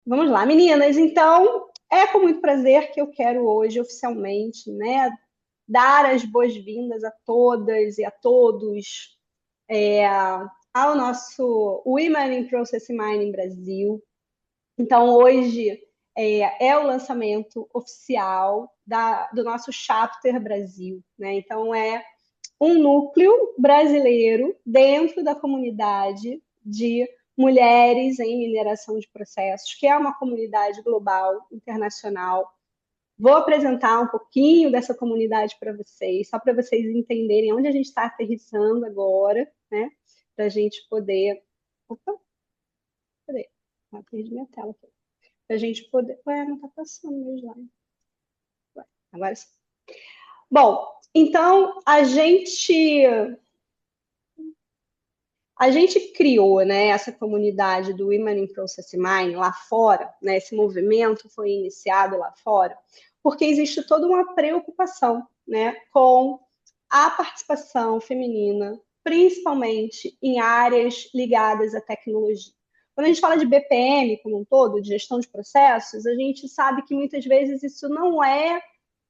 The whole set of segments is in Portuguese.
Vamos lá, meninas. Então, é com muito prazer que eu quero hoje, oficialmente, né, dar as boas-vindas a todas e a todos ao nosso Women in Process Mining Brasil. Então, hoje é o lançamento oficial do nosso Chapter Brasil, né? Então, é um núcleo brasileiro dentro da comunidade de mulheres em mineração de processos, que é uma comunidade global, internacional. Vou apresentar um pouquinho dessa comunidade para vocês, só para vocês entenderem onde a gente está aterrissando agora, né? Para a gente poder. Opa, cadê? Ah, perdi minha tela aqui. Para a gente poder. Ué, não está passando meu slide. Ué, agora sim. Bom, então a gente criou, né, essa comunidade do Women in Process Mining lá fora, né, esse movimento foi iniciado lá fora, porque existe toda uma preocupação, né, com a participação feminina, principalmente em áreas ligadas à tecnologia. Quando a gente fala de BPM como um todo, de gestão de processos, a gente sabe que muitas vezes isso não é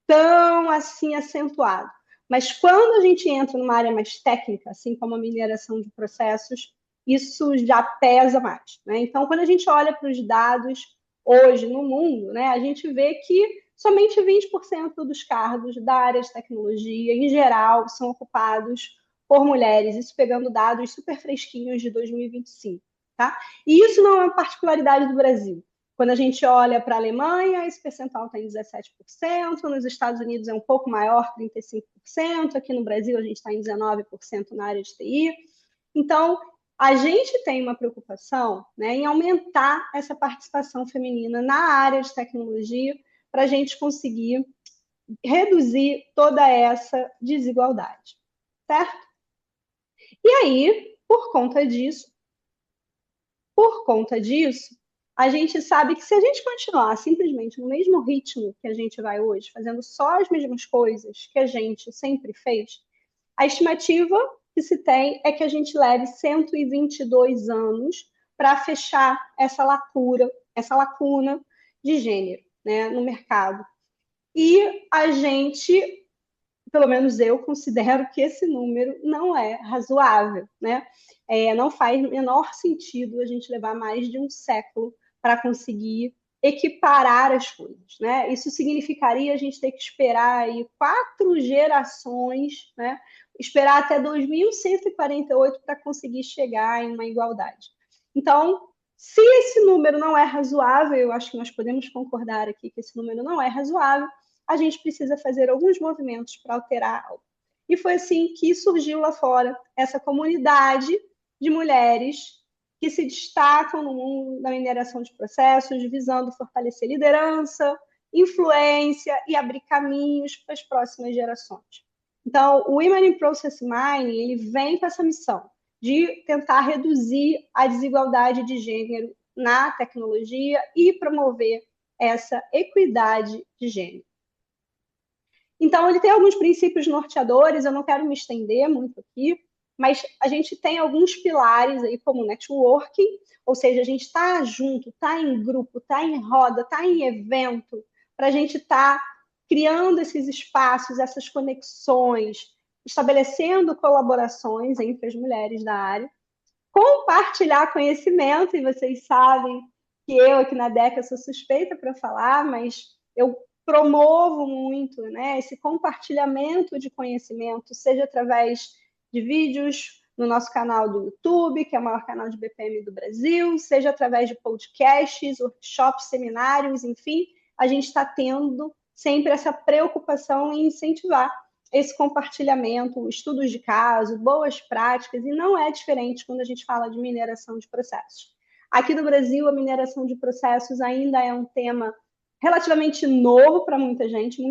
tão assim acentuado. Mas quando a gente entra numa área mais técnica, assim como a mineração de processos, isso já pesa mais, né? Então, quando a gente olha para os dados hoje no mundo, né, a gente vê que somente 20% dos cargos da área de tecnologia, em geral, são ocupados por mulheres, isso pegando dados super fresquinhos de 2025, tá? E isso não é uma particularidade do Brasil. Quando a gente olha para a Alemanha, esse percentual está em 17%, nos Estados Unidos é um pouco maior, 35%, aqui no Brasil a gente está em 19% na área de TI. Então, a gente tem uma preocupação, né, em aumentar essa participação feminina na área de tecnologia para a gente conseguir reduzir toda essa desigualdade, certo? E aí, por conta disso, a gente sabe que se a gente continuar simplesmente no mesmo ritmo que a gente vai hoje, fazendo só as mesmas coisas que a gente sempre fez, a estimativa que se tem é que a gente leve 122 anos para fechar essa lacuna de gênero, né, no mercado. E a gente, pelo menos eu considero que esse número não é razoável, né? Não faz menor sentido a gente levar mais de um século para conseguir equiparar as coisas, né? Isso significaria a gente ter que esperar aí 4 gerações, né? Esperar até 2148 para conseguir chegar em uma igualdade. Então, se esse número não é razoável, eu acho que nós podemos concordar aqui que esse número não é razoável, a gente precisa fazer alguns movimentos para alterar algo. E foi assim que surgiu lá fora essa comunidade de mulheres que se destacam no mundo da mineração de processos, visando fortalecer liderança, influência e abrir caminhos para as próximas gerações. Então, o Women in Process Mining ele vem com essa missão de tentar reduzir a desigualdade de gênero na tecnologia e promover essa equidade de gênero. Então, ele tem alguns princípios norteadores, eu não quero me estender muito aqui, mas a gente tem alguns pilares aí, como networking, ou seja, a gente está junto, está em grupo, está em roda, está em evento, para a gente estar criando esses espaços, essas conexões, estabelecendo colaborações entre as mulheres da área, compartilhar conhecimento, e vocês sabem que eu aqui na DECA sou suspeita para falar, mas eu promovo muito, né, esse compartilhamento de conhecimento, seja através de vídeos no nosso canal do YouTube, que é o maior canal de BPM do Brasil, seja através de podcasts, workshops, seminários, enfim, a gente está tendo sempre essa preocupação em incentivar esse compartilhamento, estudos de caso, boas práticas, e não é diferente quando a gente fala de mineração de processos. Aqui no Brasil, a mineração de processos ainda é um tema relativamente novo para muita gente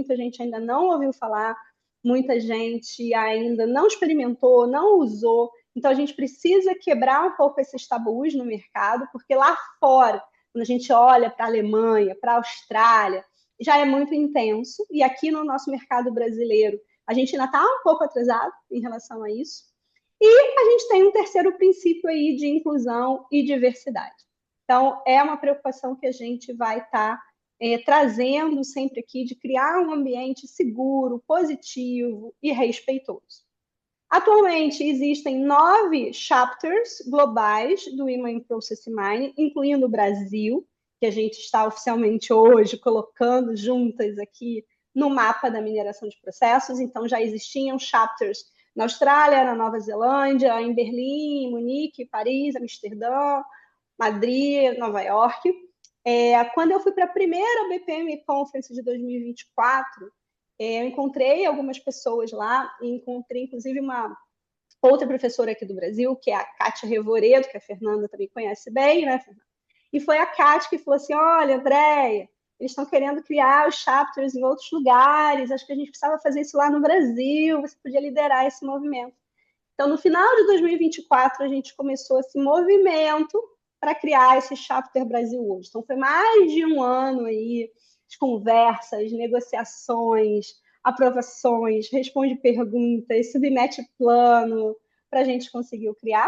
ainda não ouviu falar, muita gente ainda não experimentou, não usou. Então, a gente precisa quebrar um pouco esses tabus no mercado, porque lá fora, quando a gente olha para a Alemanha, para a Austrália, já é muito intenso, e aqui no nosso mercado brasileiro, a gente ainda está um pouco atrasado em relação a isso. E a gente tem um terceiro princípio aí de inclusão e diversidade. Então, é uma preocupação que a gente vai estar trazendo sempre aqui, de criar um ambiente seguro, positivo e respeitoso. Atualmente, existem 9 chapters globais do Women in Process Mining, incluindo o Brasil, que a gente está oficialmente hoje colocando juntas aqui no mapa da mineração de processos. Então, já existiam chapters na Austrália, na Nova Zelândia, em Berlim, Munique, Paris, Amsterdã, Madrid, Nova York. Quando eu fui para a primeira BPM Conference de 2024, eu encontrei algumas pessoas lá, e encontrei inclusive uma outra professora aqui do Brasil, que é a Kátia Revoredo, que a Fernanda também conhece bem, né, Fernanda? E foi a Kátia que falou assim: olha, Andréia, eles estão querendo criar os chapters em outros lugares, acho que a gente precisava fazer isso lá no Brasil, você podia liderar esse movimento. Então, no final de 2024, a gente começou esse movimento para criar esse Chapter Brasil hoje. Então, foi mais de um ano aí de conversas, negociações, aprovações, responde perguntas, submete plano para a gente conseguir criar.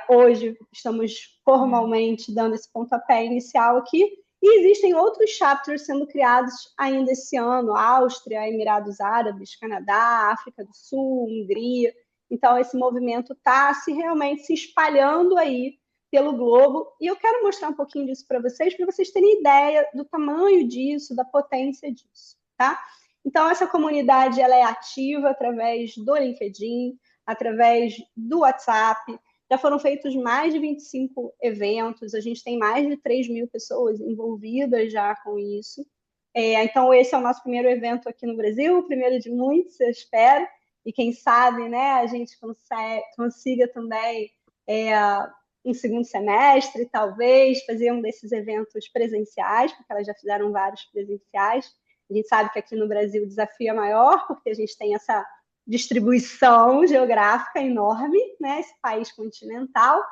Hoje estamos formalmente dando esse pontapé inicial aqui. E existem outros chapters sendo criados ainda esse ano: Áustria, Emirados Árabes, Canadá, África do Sul, Hungria. Então, esse movimento está realmente se espalhando aí pelo globo. E eu quero mostrar um pouquinho disso para vocês terem ideia do tamanho disso, da potência disso, tá? Então, essa comunidade ela é ativa através do LinkedIn, através do WhatsApp. Já foram feitos mais de 25 eventos, a gente tem mais de 3.000 pessoas envolvidas já com isso. Então, esse é o nosso primeiro evento aqui no Brasil, o primeiro de muitos, eu espero. E quem sabe, né, a gente consiga também, em segundo semestre, talvez, fazer um desses eventos presenciais, porque elas já fizeram vários presenciais. A gente sabe que aqui no Brasil o desafio é maior, porque a gente tem essa distribuição geográfica enorme, né, esse país continental,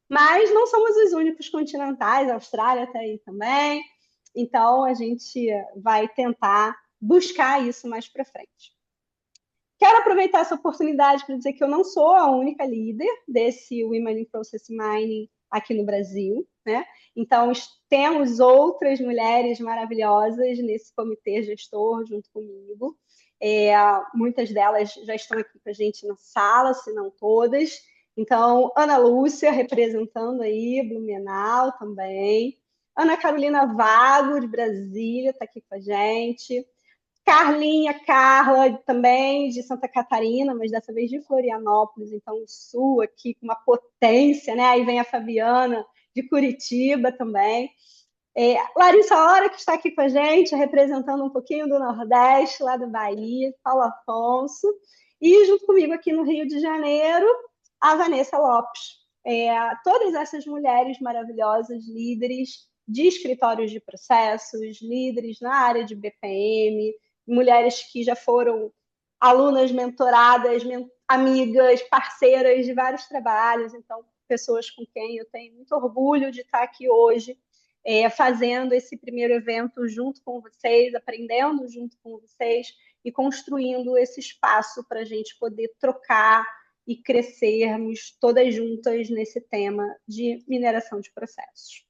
mas não somos os únicos continentais, a Austrália está aí também, então a gente vai tentar buscar isso mais para frente. Quero aproveitar essa oportunidade para dizer que eu não sou a única líder desse Women in Process Mining aqui no Brasil, né? Então, temos outras mulheres maravilhosas nesse comitê gestor junto comigo. Muitas delas já estão aqui com a gente na sala, se não todas. Então, Ana Lúcia, representando aí Blumenau também. Ana Carolina Vago, de Brasília, está aqui com a gente. Carla, também de Santa Catarina, mas dessa vez de Florianópolis, então o sul aqui com uma potência, né? Aí vem a Fabiana de Curitiba também. Larissa Hora, que está aqui com a gente, representando um pouquinho do Nordeste, lá do Bahia, Paulo Afonso. E junto comigo aqui no Rio de Janeiro, a Vanessa Lopes. Todas essas mulheres maravilhosas, líderes de escritórios de processos, líderes na área de BPM, mulheres que já foram alunas mentoradas, amigas, parceiras de vários trabalhos, então pessoas com quem eu tenho muito orgulho de estar aqui hoje, fazendo esse primeiro evento junto com vocês, aprendendo junto com vocês e construindo esse espaço para a gente poder trocar e crescermos todas juntas nesse tema de mineração de processos.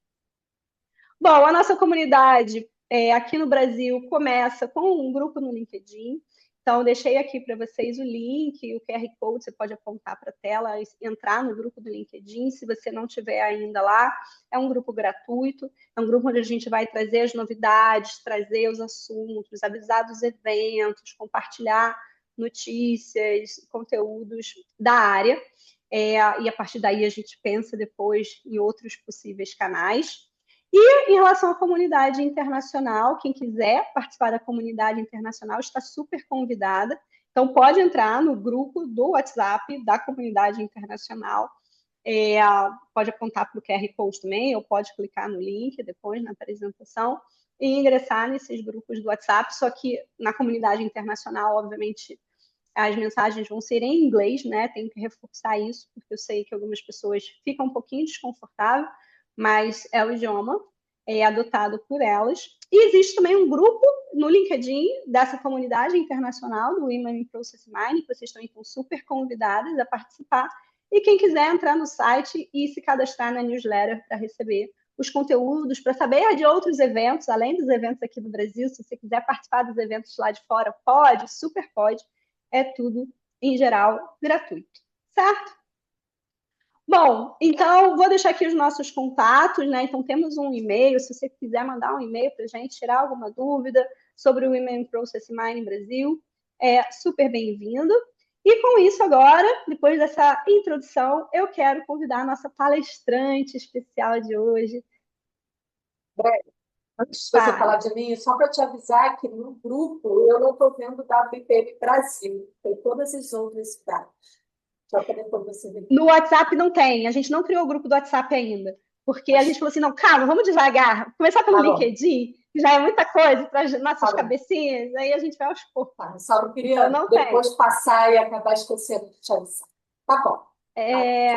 Bom, a nossa comunidade aqui no Brasil começa com um grupo no LinkedIn. Então, deixei aqui para vocês o link, o QR Code, você pode apontar para a tela e entrar no grupo do LinkedIn, se você não tiver ainda lá. É um grupo gratuito, é um grupo onde a gente vai trazer as novidades, trazer os assuntos, avisar dos eventos, compartilhar notícias, conteúdos da área. E a partir daí a gente pensa depois em outros possíveis canais. E em relação à comunidade internacional, quem quiser participar da comunidade internacional está super convidada. Então, pode entrar no grupo do WhatsApp da comunidade internacional. Pode apontar para o QR Code também, ou pode clicar no link depois na apresentação e ingressar nesses grupos do WhatsApp. Só que na comunidade internacional, obviamente, as mensagens vão ser em inglês, né? Tenho que reforçar isso, porque eu sei que algumas pessoas ficam um pouquinho desconfortáveis, mas é o idioma adotado por elas. E existe também um grupo no LinkedIn dessa comunidade internacional do Women in Process Mining, que vocês estão então super convidadas a participar. E quem quiser entrar no site e se cadastrar na newsletter para receber os conteúdos, para saber de outros eventos, além dos eventos aqui do Brasil. Se você quiser participar dos eventos lá de fora, pode, super pode. É tudo, em geral, gratuito, certo? Bom, então vou deixar aqui os nossos contatos, né? Então temos um e-mail, se você quiser mandar um e-mail para a gente, tirar alguma dúvida sobre o Women Process Mining Brasil, é super bem-vindo. E com isso agora, depois dessa introdução, eu quero convidar a nossa palestrante especial de hoje. Antes de você falar Fale. de mim, só para te avisar que no grupo eu não estou vendo o WPM Brasil, tem todas as outras cidades. Só para depois você ver. No WhatsApp não tem, a gente não criou o grupo do WhatsApp ainda, porque a gente falou assim, não, calma, vamos devagar, começar pelo Tá bom, LinkedIn, que já é muita coisa para as tá nossas bom. cabecinhas, aí a gente vai aos poucos. Tá, só não Então queria não tem. depois passar e acabar esquecendo de te avisar. Tá bom. Tá. É,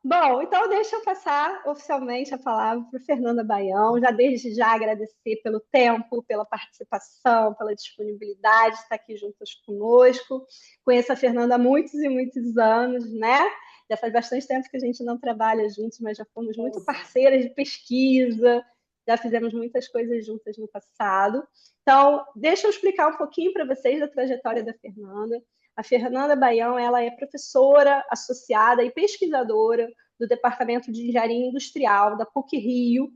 bom, então deixa eu passar oficialmente a palavra para Fernanda Baião, já desde já agradecer pelo tempo, pela participação, pela disponibilidade de estar aqui juntas conosco. Conheço a Fernanda há muitos e muitos anos, né? Já faz bastante tempo que a gente não trabalha juntos, mas já fomos muito parceiras de pesquisa, já fizemos muitas coisas juntas no passado. Então, deixa eu explicar um pouquinho para vocês da trajetória da Fernanda. A Fernanda Baião, ela é professora associada e pesquisadora do Departamento de Engenharia Industrial da PUC-Rio.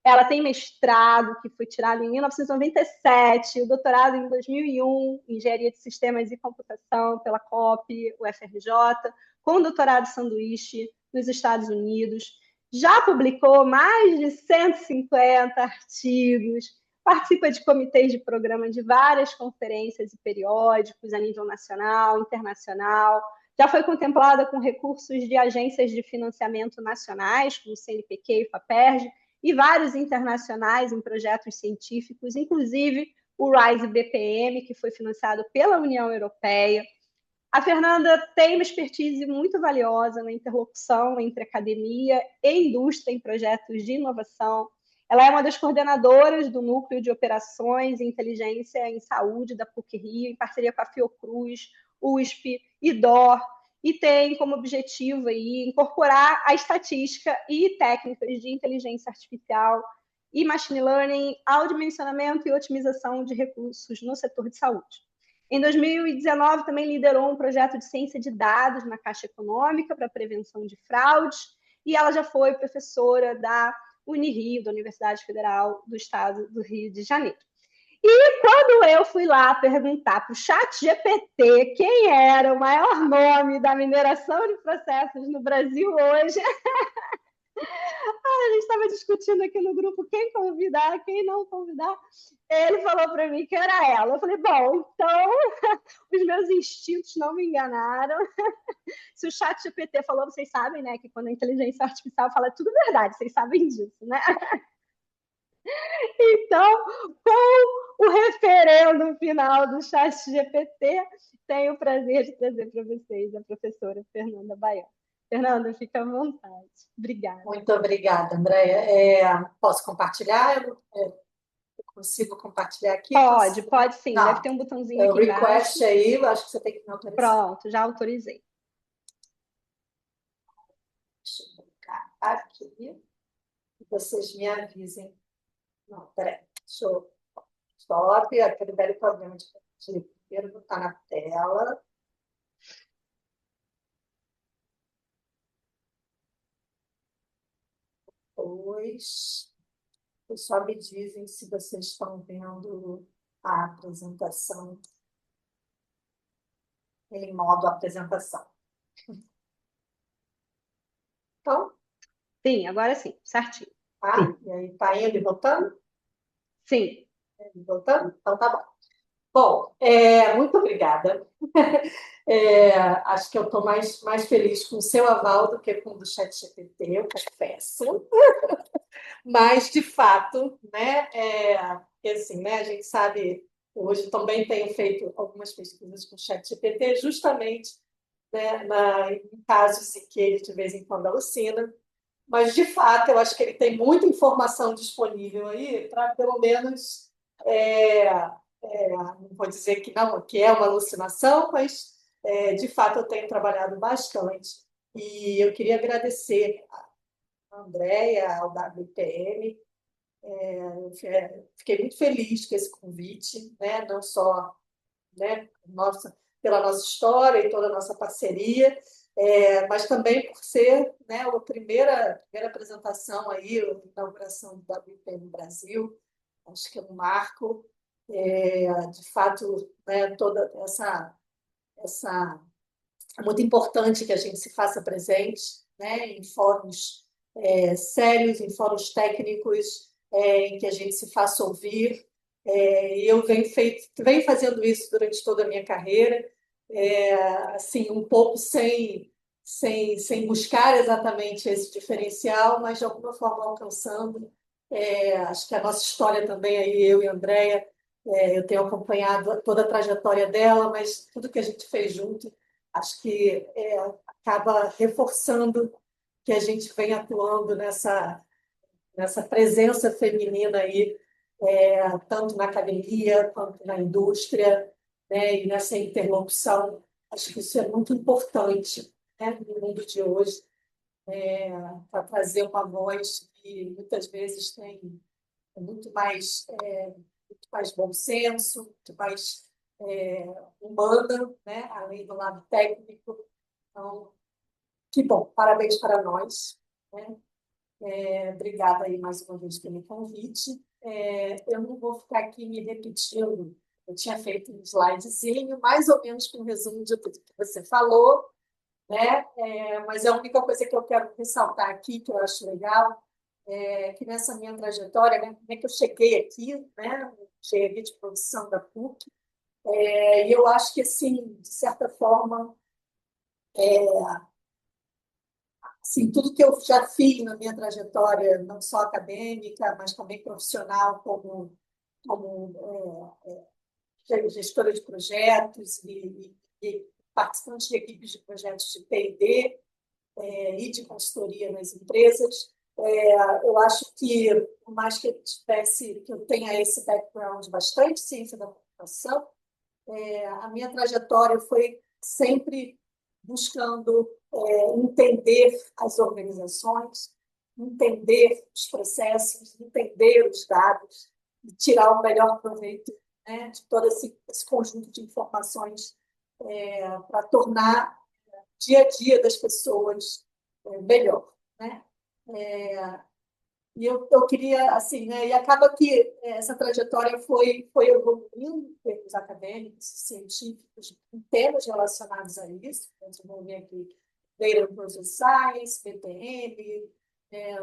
Ela tem mestrado, que foi tirado em 1997, o doutorado em 2001, em Engenharia de Sistemas e Computação pela COP, UFRJ, com doutorado sanduíche nos Estados Unidos. Já publicou mais de 150 artigos, participa de comitês de programa de várias conferências e periódicos a nível nacional, internacional. Já foi contemplada com recursos de agências de financiamento nacionais, como o CNPq e FAPERJ, e vários internacionais em projetos científicos, inclusive o RISE BPM, que foi financiado pela União Europeia. A Fernanda tem uma expertise muito valiosa na interlocução entre academia e indústria em projetos de inovação. Ela é uma das coordenadoras do Núcleo de Operações e Inteligência em Saúde da PUC-Rio, em parceria com a Fiocruz, USP e DOR, e tem como objetivo aí incorporar a estatística e técnicas de inteligência artificial e machine learning ao dimensionamento e otimização de recursos no setor de saúde. Em 2019, também liderou um projeto de ciência de dados na Caixa Econômica para prevenção de fraudes, e ela já foi professora da Unirio, da Universidade Federal do Estado do Rio de Janeiro. E quando eu fui lá perguntar para o chat GPT quem era o maior nome da mineração de processos no Brasil hoje, a gente estava discutindo aqui no grupo quem convidar, quem não convidar. Ele falou para mim que era ela. Eu falei, bom, então os meus instintos não me enganaram. Se o chat GPT falou, vocês sabem, né, que quando a inteligência artificial fala é tudo verdade, vocês sabem disso, né? Então, com o referendo final do chat GPT, tenho o prazer de trazer para vocês a professora Fernanda Baião. Fernanda, fica à vontade. Obrigada. Muito obrigada, Andréia. Posso compartilhar? Eu consigo compartilhar aqui? Pode, Consigo, né? pode sim. Deve Não. ter um botãozinho aqui embaixo. Request aí, eu acho que você tem que me autorizar. Pronto, já autorizei. Deixa eu colocar aqui. Vocês me avisem. Não, peraí. Deixa eu. Stop. Aquele velho problema de primeiro botar na tela. Depois, só me dizem se vocês estão vendo a apresentação em modo apresentação. Então, Sim, agora sim, certinho. tá? Sim. E aí, tá indo e voltando? Sim. Indo e voltando? Então, tá bom. Bom, muito obrigada. Acho que eu estou mais feliz com o seu aval do que com o do ChatGPT, eu confesso. Mas, de fato, né, assim, né, a gente sabe, hoje também tenho feito algumas pesquisas com o ChatGPT, justamente, né, em casos em que ele de vez em quando alucina, mas, de fato, eu acho que ele tem muita informação disponível aí para, pelo menos, não vou dizer que não, que é uma alucinação, mas, de fato, eu tenho trabalhado bastante. E eu queria agradecer a Andréia, ao WPM. Fiquei muito feliz com esse convite, né? Não só, né, pela nossa história e toda a nossa parceria, mas também por ser, né, a primeira apresentação aí, a inauguração do WPM Brasil. Acho que é um marco, de fato, né, toda essa é muito importante que a gente se faça presente, né, em fóruns sérios, em fóruns técnicos, em que a gente se faça ouvir. E eu venho fazendo isso durante toda a minha carreira, assim, um pouco sem buscar exatamente esse diferencial, mas de alguma forma alcançando. Acho que a nossa história também, aí, eu e a Andréia, eu tenho acompanhado toda a trajetória dela, mas tudo que a gente fez junto, acho que acaba reforçando que a gente vem atuando nessa presença feminina aí, tanto na academia quanto na indústria, né, e nessa interlocução. Acho que isso é muito importante, né, no mundo de hoje, para trazer uma voz que muitas vezes tem muito mais, muito mais bom senso, muito mais humana, né, além do lado técnico. Então, que bom, parabéns para nós, né? Obrigada aí mais uma vez pelo convite. Eu não vou ficar aqui me repetindo, eu tinha feito um slidezinho, mais ou menos com um resumo de tudo que você falou, né? Mas a única coisa que eu quero ressaltar aqui, que eu acho legal, que nessa minha trajetória, né, como é que eu cheguei aqui, né? Cheguei de produção da PUC, e eu acho que, assim, de certa forma, assim, tudo que eu já fiz na minha trajetória, não só acadêmica, mas também profissional, como gestora de projetos e participante de equipes de projetos de P&D e de consultoria nas empresas. Eu acho que, por mais que eu tenha esse background de bastante ciência da computação, a minha trajetória foi sempre buscando entender as organizações, entender os processos, entender os dados e tirar o melhor proveito, né, de todo esse conjunto de informações, para tornar o dia a dia das pessoas melhor, né? E eu queria, assim, né, e acaba que essa trajetória foi evoluindo em termos acadêmicos, científicos, em temas relacionados a isso. Eu desenvolvi aqui Data Process Science, BPM,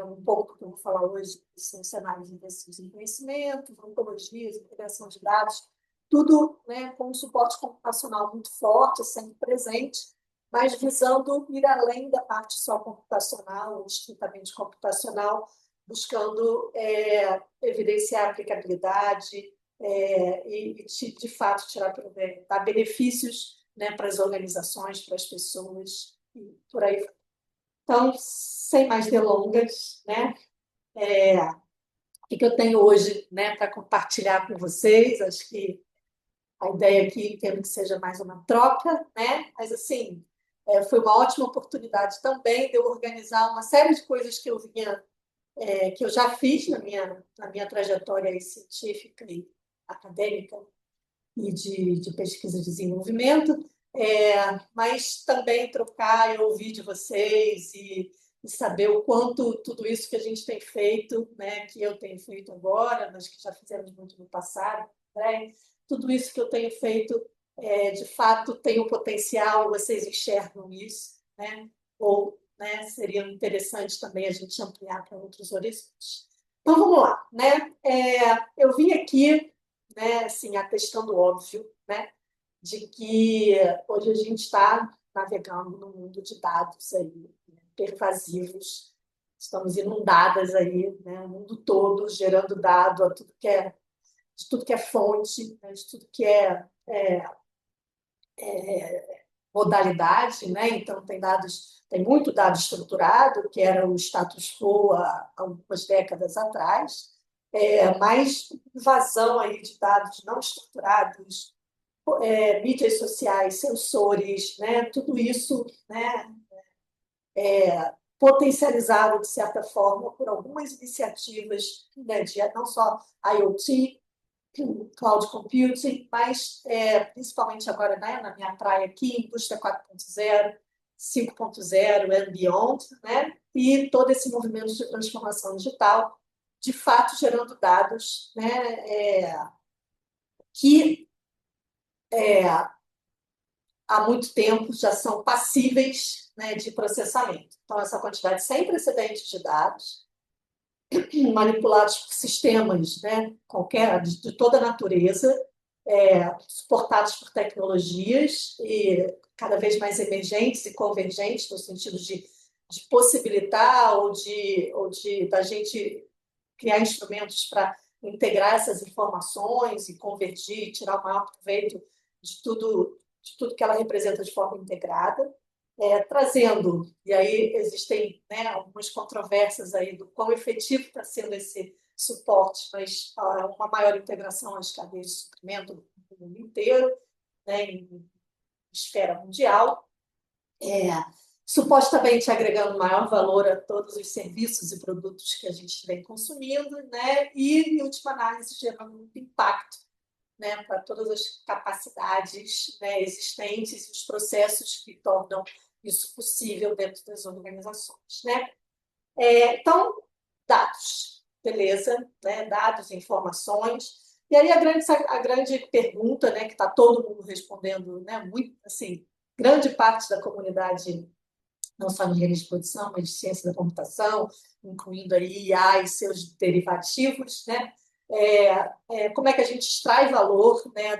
um pouco que eu vou falar hoje, são cenários investidos em conhecimento, ontologias, integração de dados, tudo, né, com um suporte computacional muito forte, sempre presente, mas visando ir além da parte só computacional, ou estritamente computacional, buscando evidenciar a aplicabilidade e, de fato, dar benefícios, né, para as organizações, para as pessoas, e por aí. Então, sem mais delongas, né, o que eu tenho hoje, né, para compartilhar com vocês? Acho que a ideia aqui, entendo que seja mais uma troca, né? Mas, assim, foi uma ótima oportunidade também de eu organizar uma série de coisas que eu já fiz na minha trajetória aí científica e acadêmica e de pesquisa e desenvolvimento, mas também trocar e ouvir de vocês e saber o quanto tudo isso que a gente tem feito, né, que eu tenho feito agora, mas que já fizemos muito no passado, né, tudo isso que eu tenho feito, de fato, tem o potencial, vocês enxergam isso, né, ou, né, seria interessante também a gente ampliar para outros horizontes. Então, vamos lá, né? Eu vim aqui, né, assim, atestando óbvio, né, de que hoje a gente está navegando no mundo de dados aí, né, pervasivos, estamos inundadas aí, né, o mundo todo gerando dado de tudo que é fonte, né, de tudo que modalidade, né? Então tem muito dado estruturado, que era o status quo há algumas décadas atrás, mas invasão aí de dados não estruturados, mídias sociais, sensores, né? Tudo isso, né, potencializado, de certa forma, por algumas iniciativas, né, de não só IoT, cloud computing, mas principalmente agora, né, na minha praia aqui, indústria 4.0, 5.0 and beyond, né, e todo esse movimento de transformação digital, de fato gerando dados, né, que há muito tempo já são passíveis, né, de processamento. Então, essa quantidade sem precedentes de dados, manipulados por sistemas, né, de toda a natureza, suportados por tecnologias e cada vez mais emergentes e convergentes, no sentido de possibilitar ou de da gente criar instrumentos para integrar essas informações e convergir, tirar o maior proveito de tudo que ela representa de forma integrada, trazendo, e aí existem, né, algumas controvérsias aí do quão efetivo está sendo esse suporte, mas uma maior integração às cadeias de suprimento do mundo inteiro, né, em esfera mundial, supostamente agregando maior valor a todos os serviços e produtos que a gente vem consumindo, né, e, em última análise, gerando muito impacto, né, para todas as capacidades, né, existentes e os processos que tornam isso possível dentro das organizações, né? Então, dados, beleza, né? Dados, informações. E aí a grande pergunta, né, que está todo mundo respondendo, né, muito, assim, grande parte da comunidade, não só de engenharia de produção, mas de ciência da computação, incluindo aí IA e seus derivativos, né? Como é que a gente extrai valor, né,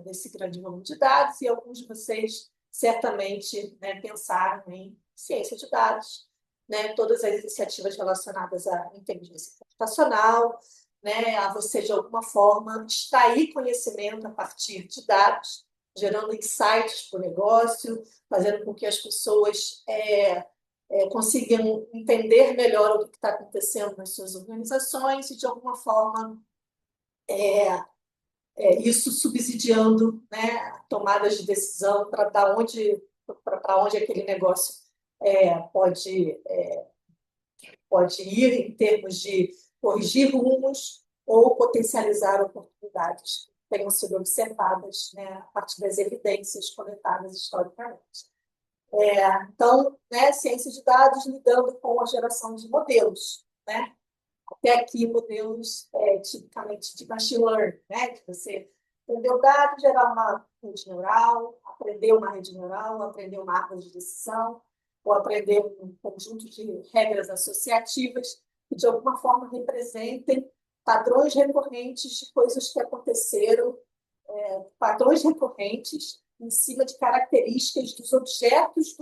desse grande volume de dados, e alguns de vocês certamente, né, pensaram em ciência de dados, né, todas as iniciativas relacionadas à inteligência computacional, né, a você, de alguma forma, extrair conhecimento a partir de dados, gerando insights para o negócio, fazendo com que as pessoas consigam entender melhor o que está acontecendo nas suas organizações e, de alguma forma, isso subsidiando, né, tomadas de decisão para onde aquele negócio pode, pode ir em termos de corrigir rumos ou potencializar oportunidades que tenham sido observadas, né, a partir das evidências coletadas historicamente. Então, né, ciência de dados lidando com a geração de modelos, né? Até aqui, modelos tipicamente de machine learning, né? De você aprender o dado, gerar uma rede neural, aprender uma rede neural, aprender uma árvore de decisão, ou aprender um conjunto de regras associativas que, de alguma forma, representem padrões recorrentes de coisas que aconteceram, padrões recorrentes em cima de características dos objetos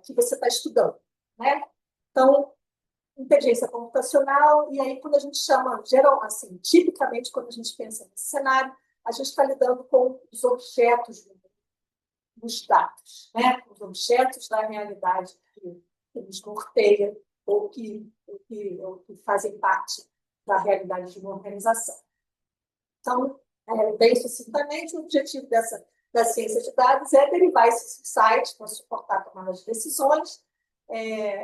que você está estudando, né? Então, inteligência computacional, e aí quando a gente chama, geral, assim, tipicamente quando a gente pensa nesse cenário, a gente está lidando com os objetos dos dados, né? Os objetos da realidade que nos norteia ou que fazem parte da realidade de uma organização. Então, bem sucintamente, o objetivo da ciência de dados é derivar esses insights para suportar a tomada de decisões,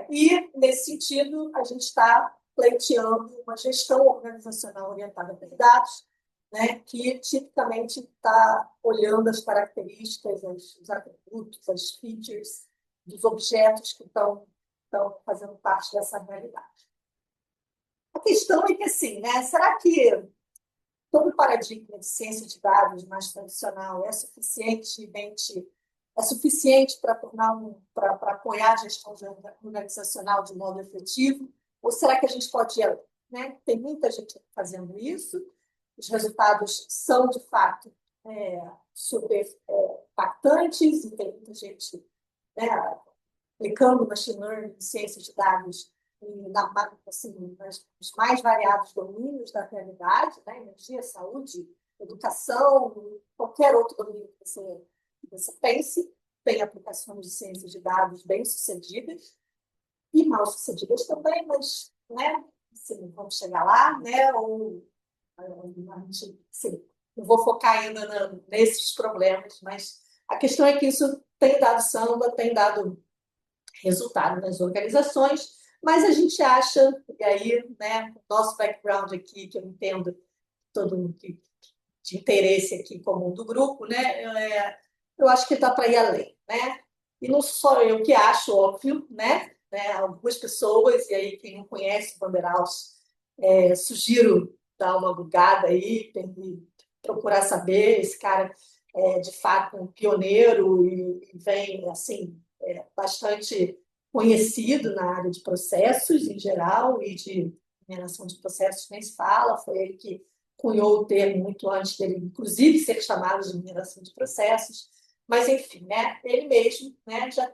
e, nesse sentido, a gente está pleiteando uma gestão organizacional orientada por dados, né, que tipicamente está olhando as características, os atributos, as features dos objetos que estão fazendo parte dessa realidade. A questão é que, assim, né, será que todo o paradigma de ciência de dados mais tradicional é suficiente para para apoiar a gestão organizacional de modo efetivo? Ou será que a gente pode ir, né? Tem muita gente fazendo isso, os resultados são, de fato, super impactantes, e tem muita gente, né, aplicando machine learning, ciência de dados, assim, nos mais variados domínios da realidade, né? Energia, saúde, educação, qualquer outro domínio que você pense, tem aplicações de ciência de dados bem-sucedidas e mal-sucedidas também, mas, né, assim, vamos chegar lá, né? Ou a gente, assim, não vou focar ainda nesses problemas, mas a questão é que isso tem dado samba, tem dado resultado nas organizações, mas a gente acha, e aí, né, o nosso background aqui, que eu entendo todo mundo de interesse aqui comum do grupo, né, eu acho que dá para ir além, né? E não sou eu que acho, óbvio, né? Algumas pessoas, e aí quem não conhece o Banderhaus, sugiro dar uma bugada aí, procurar saber. Esse cara é, de fato, um pioneiro e vem, assim, bastante conhecido na área de processos em geral e de mineração de processos nem se fala. Foi ele que cunhou o termo muito antes dele, inclusive, ser chamado de mineração de processos. Mas, enfim, né, ele mesmo, né, já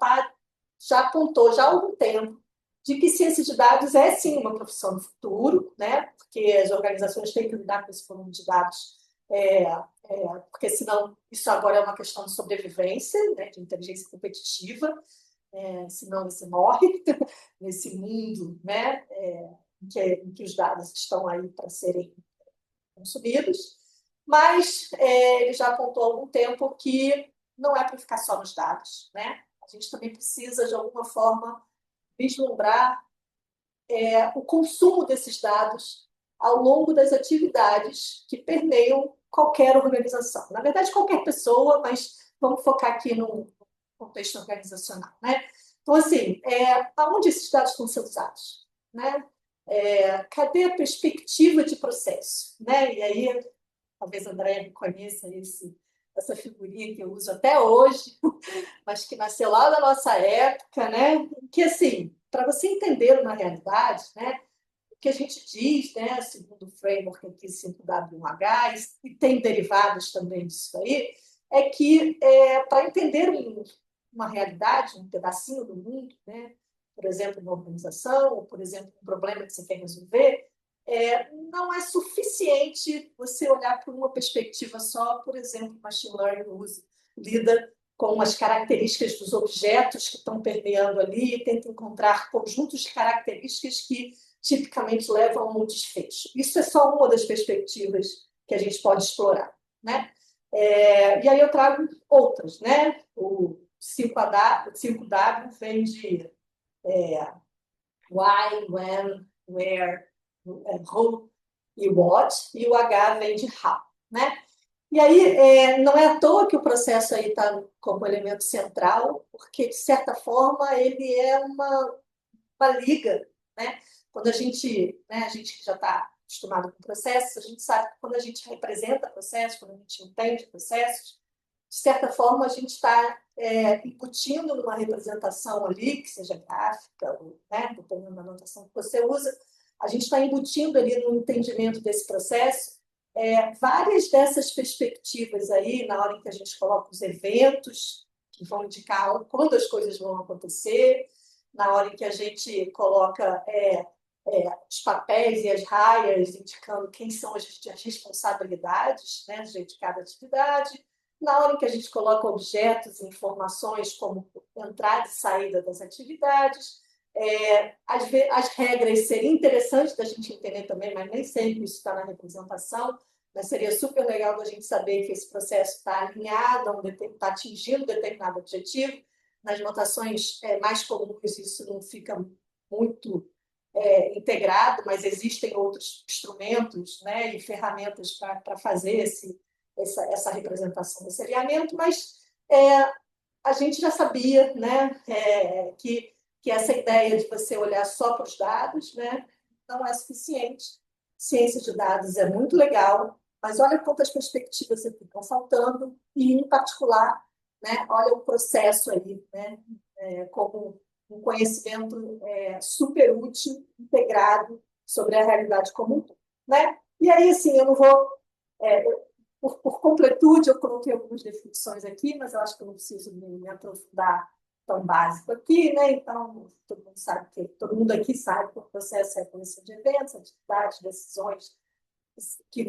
apontou já há algum tempo de que ciência de dados é, sim, uma profissão do futuro, né, porque as organizações têm que lidar com esse volume de dados, porque senão isso agora é uma questão de sobrevivência, né, de inteligência competitiva, senão você morre nesse mundo, né, em que os dados estão aí para serem consumidos. Mas ele já apontou há algum tempo que não é para ficar só nos dados, né? A gente também precisa, de alguma forma, vislumbrar o consumo desses dados ao longo das atividades que permeiam qualquer organização. Na verdade, qualquer pessoa, mas vamos focar aqui no contexto organizacional, né? Então, assim, aonde esses dados estão sendo usados, né? Cadê a perspectiva de processo, né? E aí, talvez a Andréia conheça essa figurinha que eu uso até hoje, mas que nasceu lá da nossa época, né? Que, assim, para você entender uma realidade, né? O que a gente diz, né, segundo o framework aqui 5W1H, e tem derivados também disso aí, é que para entender uma realidade, um pedacinho do mundo, né, por exemplo, uma organização, ou, por exemplo, um problema que você quer resolver, não é suficiente você olhar para uma perspectiva só. Por exemplo, machine learning lida com as características dos objetos que estão permeando ali e tenta encontrar conjuntos de características que tipicamente levam a um desfecho. Isso é só uma das perspectivas que a gente pode explorar, né? E aí eu trago outras, né? O 5W vem de why, when, where, who e what, e o H vem de how, né? E aí, não é à toa que o processo aí está como elemento central, porque, de certa forma, ele é uma liga, né? Quando a gente que já está acostumado com processos, a gente sabe que quando a gente representa processos, quando a gente entende processos, de certa forma, a gente está embutindo numa representação ali, que seja gráfica, ou, né, dependendo da notação que você usa, a gente está embutindo ali no entendimento desse processo várias dessas perspectivas aí, na hora em que a gente coloca os eventos, que vão indicar quando as coisas vão acontecer, na hora em que a gente coloca os papéis e as raias, indicando quem são as responsabilidades, né, de cada atividade, na hora em que a gente coloca objetos e informações como entrada e saída das atividades, as regras seriam interessantes da gente entender também, mas nem sempre isso está na representação. Mas seria super legal da gente saber que esse processo está alinhado, está atingindo um determinado objetivo. Nas notações mais comuns, isso não fica muito integrado, mas existem outros instrumentos, né, e ferramentas para fazer essa representação desse alinhamento, mas a gente já sabia, né, que essa ideia de você olhar só para os dados, né, não é suficiente. Ciência de dados é muito legal, mas olha quantas perspectivas estão faltando e, em particular, né, olha o processo aí, né, como um conhecimento super útil, integrado sobre a realidade comum, né? E aí, assim, eu não vou por completude, eu coloquei algumas definições aqui, mas eu acho que eu não preciso me aprofundar tão básico aqui, né? Então, todo mundo aqui sabe que o processo é reconhecimento de eventos, atividades, decisões que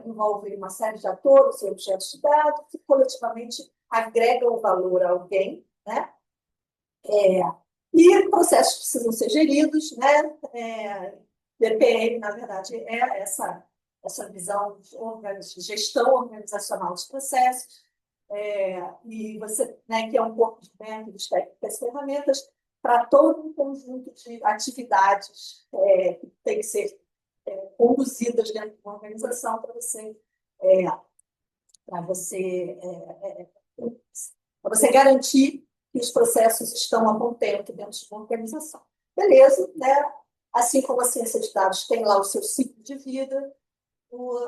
envolvem uma série de atores e objetos de dados que coletivamente agregam valor a alguém, né? E processos precisam ser geridos, né? DPM, na verdade, é essa visão de gestão organizacional dos processos, e você, né, que é um corpo de métodos, técnicas, ferramentas, para todo um conjunto de atividades que tem que ser conduzidas dentro de uma organização é, para você, garantir que os processos estão a bom tempo dentro de uma organização. Beleza, né? Assim como a ciência de dados tem lá o seu ciclo de vida,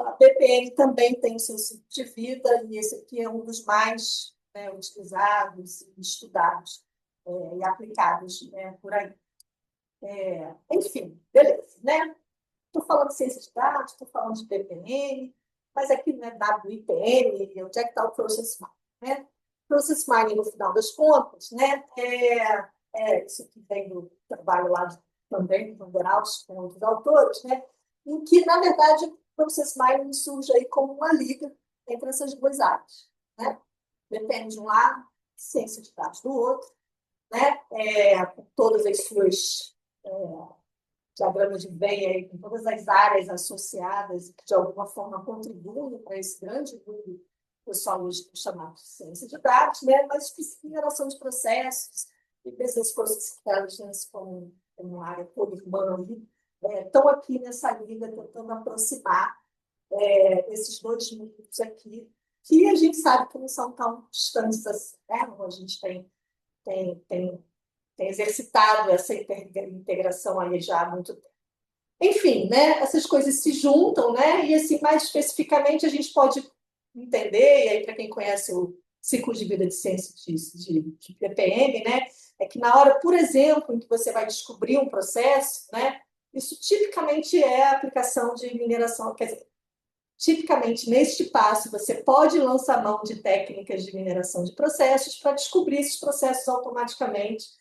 a BPM também tem o seu ciclo de vida, e esse aqui é um dos mais utilizados, estudados e aplicados por aí. Enfim, beleza, né? Estou falando de ciência de dados, estou falando de BPM, mas aqui não é WIPM, onde é que está o Process Mining, né? Process Mining, no final das contas, né, isso que vem do trabalho lá também do Vanderhaus, com outros autores, né, em que, na verdade, o Process Mining surge aí como uma liga entre essas duas áreas, né? BPM de um lado, ciência de dados do outro, né, com todas as suas diagramas de Venn aí, com todas as áreas associadas que, de alguma forma, contribuem para esse grande mundo pessoal hoje chamado de ciência de dados, né? Mas mineração de processos e business process intelligence como uma área co-irmã, estão aqui nessa liga tentando aproximar esses dois mundos aqui, que a gente sabe que não são tão distantes assim, né? A gente tem exercitado essa integração aí já há muito tempo. Enfim, né, essas coisas se juntam, né, e assim, mais especificamente, a gente pode entender, e aí para quem conhece o ciclo de vida de ciência de BPM, né, é que na hora, por exemplo, em que você vai descobrir um processo, né, isso tipicamente é a aplicação de mineração, quer dizer, tipicamente neste passo você pode lançar mão de técnicas de mineração de processos para descobrir esses processos automaticamente,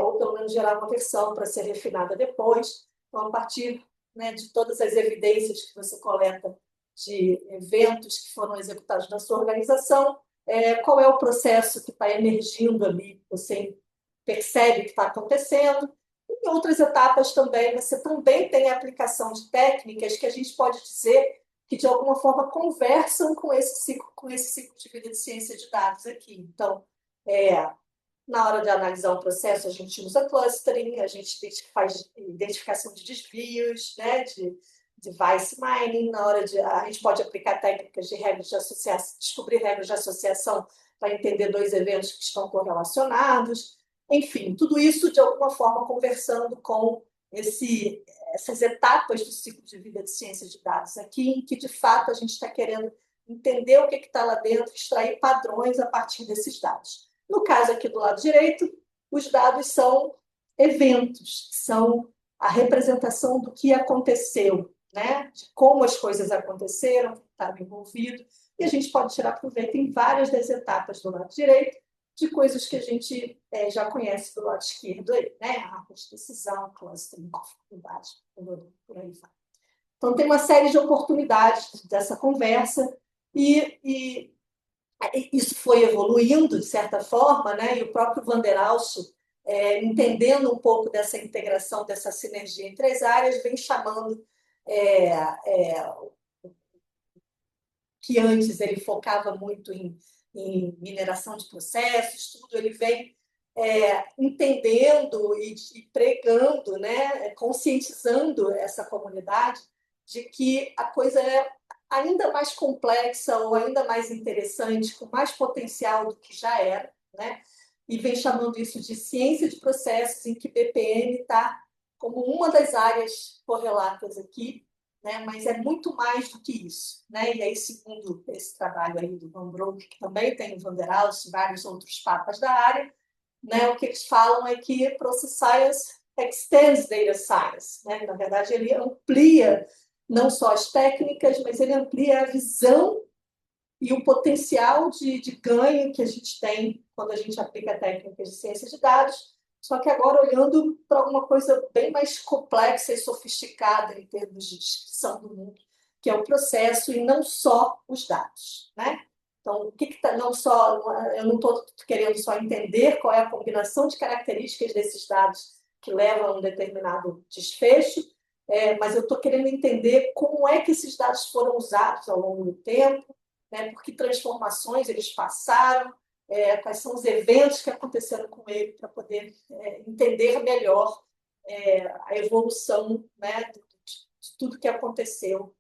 ou pelo menos gerar uma versão para ser refinada depois. Então, a partir, né, de todas as evidências que você coleta de eventos que foram executados na sua organização, qual é o processo que está emergindo ali, você percebe que está acontecendo. Em outras etapas também, você também tem a aplicação de técnicas que a gente pode dizer que, de alguma forma, conversam com esse ciclo de vida de ciência de dados aqui. Então, na hora de analisar um processo, a gente usa clustering, a gente faz identificação de desvios, né, de device mining. Na hora a gente pode aplicar técnicas de regras de associação, descobrir regras de associação para entender dois eventos que estão correlacionados. Enfim, tudo isso, de alguma forma, conversando com essas etapas do ciclo de vida de ciência de dados aqui, em que, de fato, a gente está querendo entender o que está lá dentro, extrair padrões a partir desses dados. No caso aqui do lado direito, os dados são eventos, são a representação do que aconteceu, né? De como as coisas aconteceram, que estava envolvido, e a gente pode tirar proveito em várias das etapas do lado direito, de coisas que a gente já conhece do lado esquerdo, aí, né? Árvore de decisão, clustering, conformidade, por aí vai. Então, tem uma série de oportunidades dessa conversa, e isso foi evoluindo, de certa forma, né? E o próprio Vanderhaus, entendendo um pouco dessa integração, dessa sinergia entre as áreas, vem chamando que antes ele focava muito em mineração de processos, tudo, ele vem entendendo e pregando, né? Conscientizando essa comunidade de que a coisa é ainda mais complexa ou ainda mais interessante, com mais potencial do que já era, né? E vem chamando isso de ciência de processos, em que BPM está como uma das áreas correlatas aqui, né? Mas é muito mais do que isso, né? E aí, segundo esse trabalho aí do Van Bronk, que também tem o Vanderhaus e vários outros papas da área, né? O que eles falam é que Process Science extends Data Science, né? Na verdade, ele amplia não só as técnicas, mas ele amplia a visão e o potencial de ganho que a gente tem quando a gente aplica técnicas de ciência de dados, só que agora olhando para alguma coisa bem mais complexa e sofisticada em termos de descrição do mundo, que é o processo e não só os dados, né? Então, o que está não só, eu não estou querendo só entender qual é a combinação de características desses dados que levam a um determinado desfecho, mas eu estou querendo entender como é que esses dados foram usados ao longo do tempo, né? Por que transformações eles passaram, quais são os eventos que aconteceram com ele, para poder entender melhor a evolução, né, de tudo que aconteceu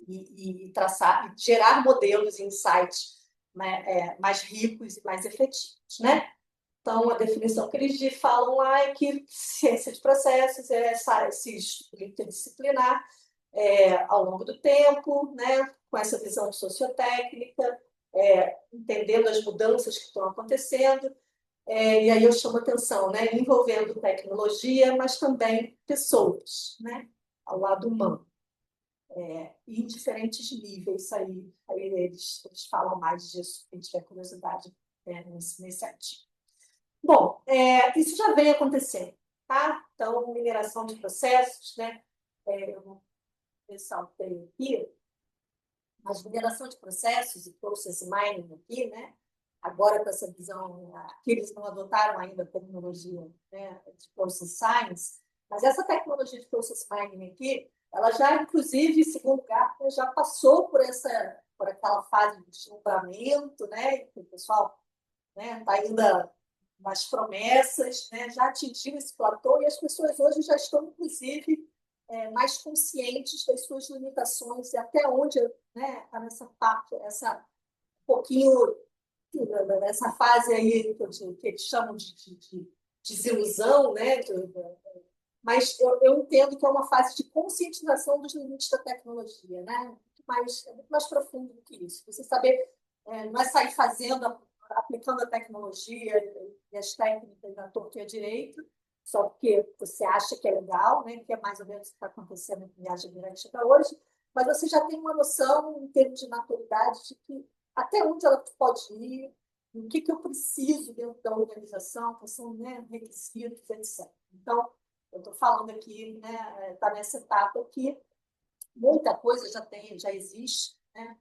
e traçar, e gerar modelos e insights, né, mais ricos e mais efetivos, né? Então, a definição que eles falam lá é que ciência de processos é esse estudo interdisciplinar ao longo do tempo, né, com essa visão sociotécnica, entendendo as mudanças que estão acontecendo, e aí eu chamo atenção, né, envolvendo tecnologia, mas também pessoas, né, ao lado humano, em diferentes níveis. Aí eles falam mais disso, quem tiver curiosidade nesse artigo. Bom, isso já vem acontecendo, tá? Então, mineração de processos, né? Eu ressaltei aqui, mas mineração de processos e process mining aqui, né? Agora com essa visão, aqui eles não adotaram ainda a tecnologia, né, de process science, mas essa tecnologia de process mining aqui, ela já, inclusive, segundo Gartner, já passou por aquela fase de deslumbramento, né? Que o pessoal, né, está ainda nas promessas, né, já atingiu esse platô e as pessoas hoje já estão, inclusive, mais conscientes das suas limitações e até onde, né, está nessa parte, essa um pouquinho nessa fase aí que eles chamam de desilusão, né? Mas eu entendo que é uma fase de conscientização dos limites da tecnologia, né? É muito mais profundo do que isso. Você saber, não é sair fazendo, aplicando a tecnologia e as técnicas da torta e à direita, só porque você acha que é legal, né? Que é mais ou menos o que está acontecendo em Viagem Grande até hoje, mas você já tem uma noção, em termos de maturidade, de que até onde ela pode ir, o que eu preciso dentro da organização, quais são, né, requisitos, etc. Então, eu estou falando aqui, né, está nessa etapa aqui, muita coisa já existe, né?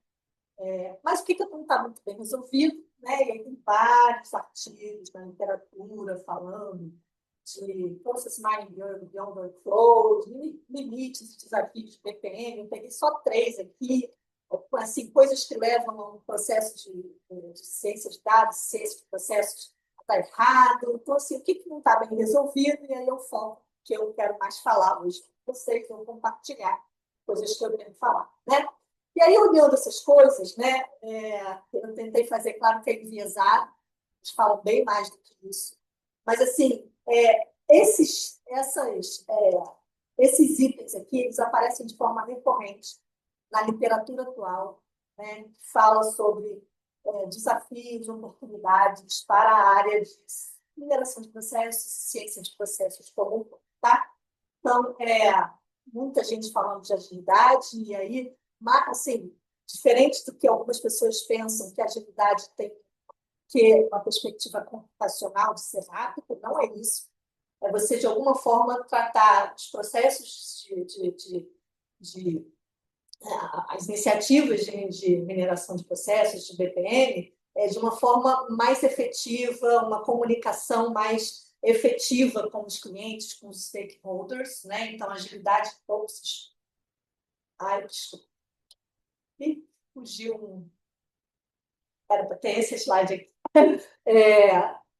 Mas o que não está muito bem resolvido, né? E aí tem vários artigos na literatura falando de process mining beyond workflow, de limites e desafios de BPM. Eu peguei só 3 aqui, assim, coisas que levam a um processo de ciência de dados, ciência de processos está errado. Então, assim, o que não está bem resolvido, e aí eu foco que eu quero mais falar hoje com vocês, eu vou compartilhar coisas que eu quero falar, né? E aí, olhando essas coisas, né, eu tentei fazer, claro que é enviesado, eles falam bem mais do que isso, mas, assim, esses itens aqui, eles aparecem de forma recorrente na literatura atual, né, que fala sobre desafios, oportunidades para a área de mineração de processos, ciência de processos como um todo, tá? Então, muita gente falando de agilidade, e aí, assim, diferente do que algumas pessoas pensam, que a agilidade tem que uma perspectiva computacional de ser rápido, não é isso. É você, de alguma forma, tratar os processos de as iniciativas de mineração de processos, de BPM, de uma forma mais efetiva, uma comunicação mais efetiva com os clientes, com os stakeholders, né? Então, agilidade, todos. Ai, desculpa. Ih, fugiu. Era para ter esse slide aqui.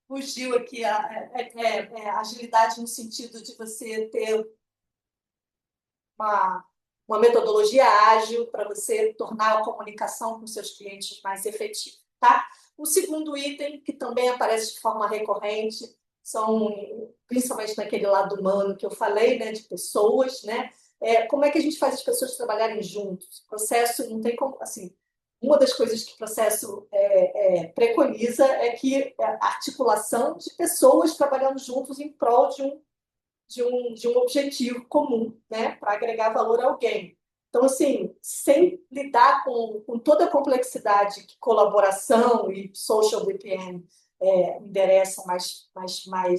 Fugiu aqui a agilidade no sentido de você ter uma metodologia ágil para você tornar a comunicação com seus clientes mais efetiva, tá? O segundo item, que também aparece de forma recorrente, são, principalmente naquele lado humano que eu falei, né, de pessoas, né? Como é que a gente faz as pessoas trabalharem juntos? O processo não tem como, assim, uma das coisas que o processo preconiza é que a articulação de pessoas trabalhando juntos em prol de um objetivo comum, né, para agregar valor a alguém. Então, assim, sem lidar com toda a complexidade que colaboração e social BPM endereçam mais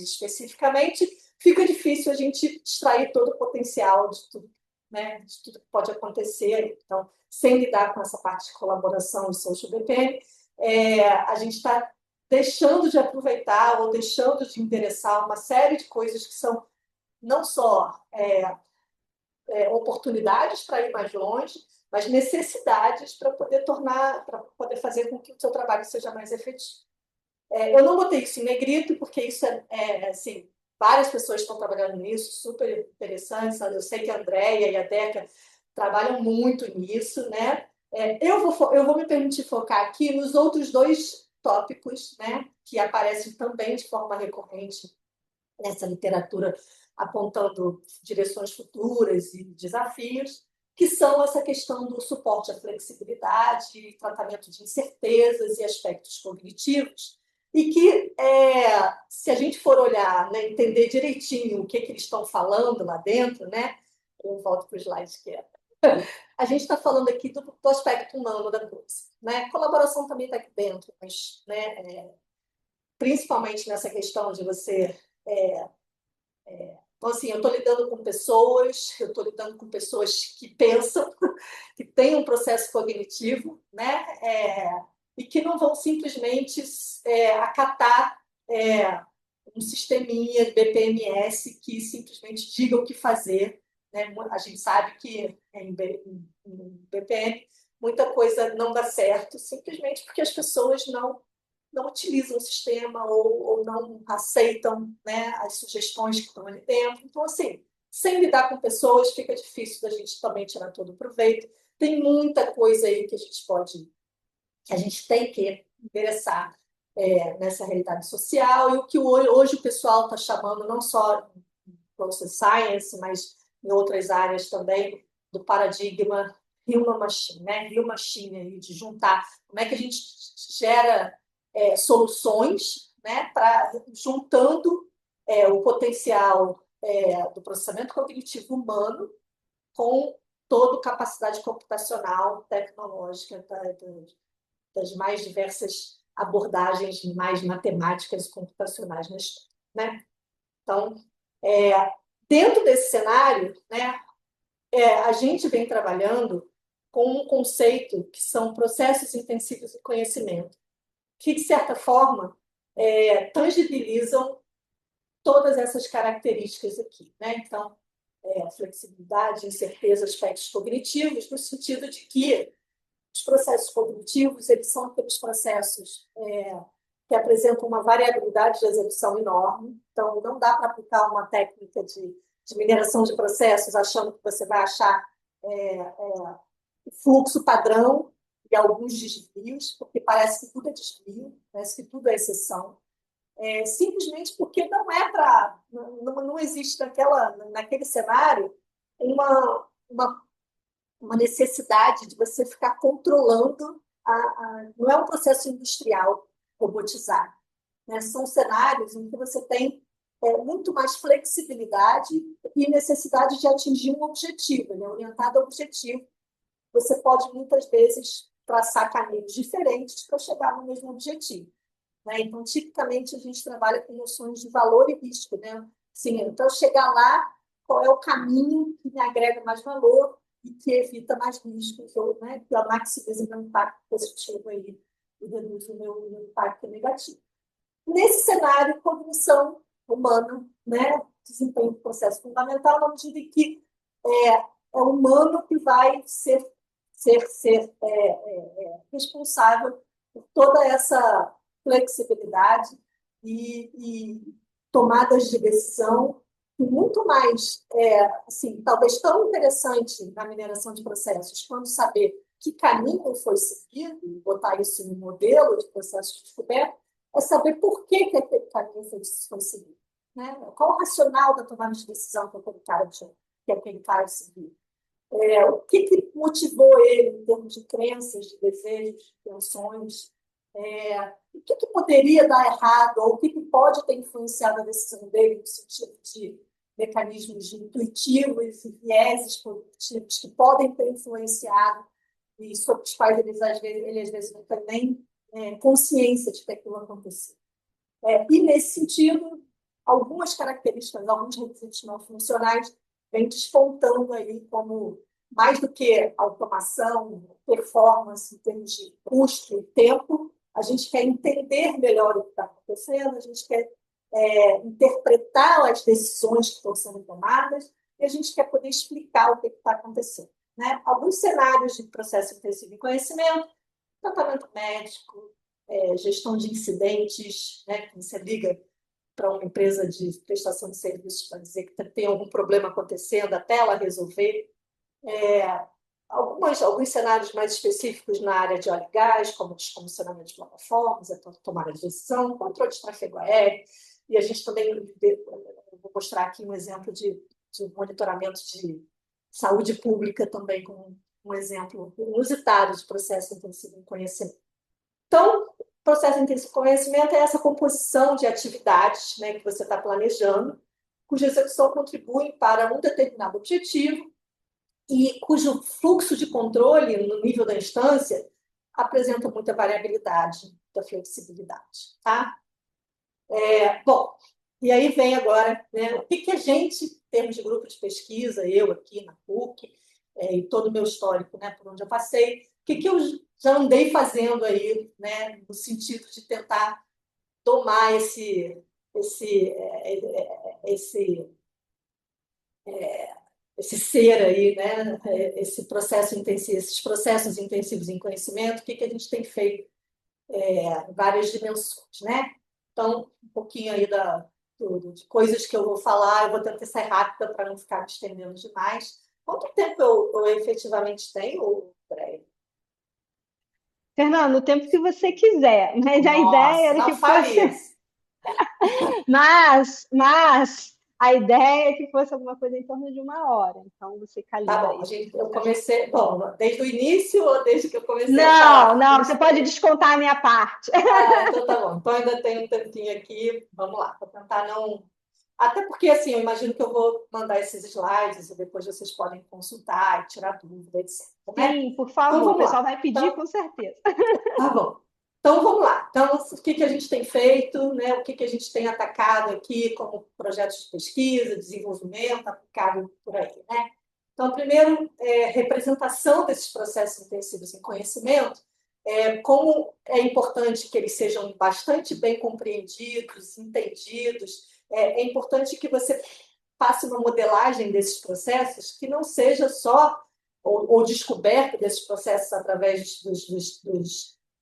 especificamente, fica difícil a gente extrair todo o potencial de tudo, né, de tudo que pode acontecer. Então, sem lidar com essa parte de colaboração e social BPM, a gente está deixando de aproveitar ou deixando de interessar uma série de coisas que são não só oportunidades para ir mais longe, mas necessidades para poder fazer com que o seu trabalho seja mais efetivo. Eu não botei isso em negrito, porque isso assim, várias pessoas estão trabalhando nisso, super interessantes. Eu sei que a Andrea e a Deca trabalham muito nisso, né? Eu vou me permitir focar aqui nos outros dois tópicos, né, que aparecem também de forma recorrente nessa literatura, apontando direções futuras e desafios, que são essa questão do suporte à flexibilidade, tratamento de incertezas e aspectos cognitivos, e que, se a gente for olhar, né, entender direitinho o que eles estão falando lá dentro, né, eu volto para o slide que é. A gente está falando aqui do aspecto humano da coisa. Né? Colaboração também está aqui dentro, mas, né, principalmente nessa questão de você. Então, assim, eu estou lidando com pessoas, eu estou lidando com pessoas que pensam, que têm um processo cognitivo, né? E que não vão simplesmente acatar um sisteminha de BPMS que simplesmente diga o que fazer. Né? A gente sabe que em BPM muita coisa não dá certo, simplesmente porque as pessoas não utilizam o sistema ou não aceitam, né, as sugestões que estão ali dentro. Então, assim, sem lidar com pessoas, fica difícil da gente também tirar todo o proveito. Tem muita coisa aí que a gente tem que endereçar nessa realidade social, e o que hoje o pessoal está chamando, não só process science, mas em outras áreas também, do paradigma human machine, né? Human machine, de juntar como é que a gente gera soluções, né, juntando o potencial do processamento cognitivo humano com toda a capacidade computacional, tecnológica das mais diversas abordagens mais matemáticas e computacionais na história, né? Então, dentro desse cenário, né, a gente vem trabalhando com um conceito que são processos intensivos de conhecimento, que, de certa forma, tangibilizam todas essas características aqui. Né? Então, flexibilidade, incerteza, aspectos cognitivos, no sentido de que os processos cognitivos eles são aqueles processos que apresentam uma variabilidade de execução enorme. Então, não dá para aplicar uma técnica de mineração de processos achando que você vai achar fluxo padrão e alguns desvios, porque parece que tudo é desvio, parece que tudo é exceção. Simplesmente porque não é para. Não existe naquele cenário uma necessidade de você ficar controlando. Não é um processo industrial robotizado. Né? São cenários em que você tem muito mais flexibilidade e necessidade de atingir um objetivo, né? Orientado ao objetivo. Você pode, muitas vezes, traçar caminhos diferentes para chegar no mesmo objetivo. Né? Então, tipicamente, a gente trabalha com noções de valor e risco. Né? Sim, então, chegar lá, qual é o caminho que me agrega mais valor e que evita mais riscos, né? Que maximiza o meu impacto positivo aí, e reduz o meu impacto negativo. Nesse cenário, cognição humana, né? Desempenho do processo fundamental, na medida em que é o humano que vai ser responsável por toda essa flexibilidade e tomadas de decisão, e muito mais, assim, talvez tão interessante na mineração de processos, quando saber que caminho foi seguido, botar isso no modelo de processo de descoberta, é saber por que aquele caminho foi seguido. Né? Qual o racional da tomada de decisão que aquele cara seguiu? O que motivou ele em termos de crenças, de desejos, de tensões? O que poderia dar errado, ou o que pode ter influenciado a decisão dele no sentido de mecanismos intuitivos e vieses cognitivos que podem ter influenciado e sobre os quais ele às vezes não tem nem consciência de que aquilo aconteceu. E, nesse sentido, algumas características, alguns requisitos não funcionais vem despontando aí como, mais do que automação, performance em termos de custo e tempo, a gente quer entender melhor o que está acontecendo, a gente quer interpretar as decisões que estão sendo tomadas e a gente quer poder explicar o que está acontecendo. Né? Alguns cenários de processo intensivo de conhecimento, tratamento médico, gestão de incidentes, né, que você liga para uma empresa de prestação de serviços para dizer que tem algum problema acontecendo até ela resolver. Alguns cenários mais específicos na área de óleo e gás, como descomissionamento de plataformas, a tomada de decisão, controle de tráfego aéreo, e a gente também, vou mostrar aqui um exemplo de monitoramento de saúde pública também, como um exemplo inusitado de processo intensivo em conhecimento. Então, processo intensivo de conhecimento é essa composição de atividades, né, que você está planejando, cuja execução contribui para um determinado objetivo e cujo fluxo de controle no nível da instância apresenta muita variabilidade da flexibilidade. Tá? Bom, e aí vem agora, né, o que a gente, em termos de grupo de pesquisa, eu aqui na PUC, e todo o meu histórico, né, por onde eu passei, o que eu já andei fazendo aí, né, no sentido de tentar tomar esse ser aí, né, esse processo intensivo, esses processos intensivos em conhecimento, o que a gente tem feito em várias dimensões, né? Então, um pouquinho aí de coisas que eu vou falar, eu vou tentar ser rápida para não ficar me estendendo demais. Quanto tempo eu efetivamente tenho, André? Fernando, o tempo que você quiser, mas a ideia Nossa, era não que fale fosse. isso. Mas a ideia é que fosse alguma coisa em torno de 1 hora. Então você Tá calibra bom, isso. eu comecei, bom, desde o início ou desde que eu comecei a Não, falar? não, você pode descontar a minha parte. Então tá bom. Então ainda tem um tempinho aqui. Vamos lá, vou tentar não. Até porque, assim, eu imagino que eu vou mandar esses slides e depois vocês podem consultar e tirar dúvida, etc. Né? Sim, por Então favor, o vamos pessoal lá. vai pedir Então, com certeza. tá bom. Então vamos lá. Então, o que a gente tem feito, né? O que a gente tem atacado aqui como projetos de pesquisa, desenvolvimento, aplicado por aí, né? Então, primeiro, representação desses processos intensivos em conhecimento, como é importante que eles sejam bastante bem compreendidos, entendidos, é importante que você faça uma modelagem desses processos que não seja só ou descoberta desses processos através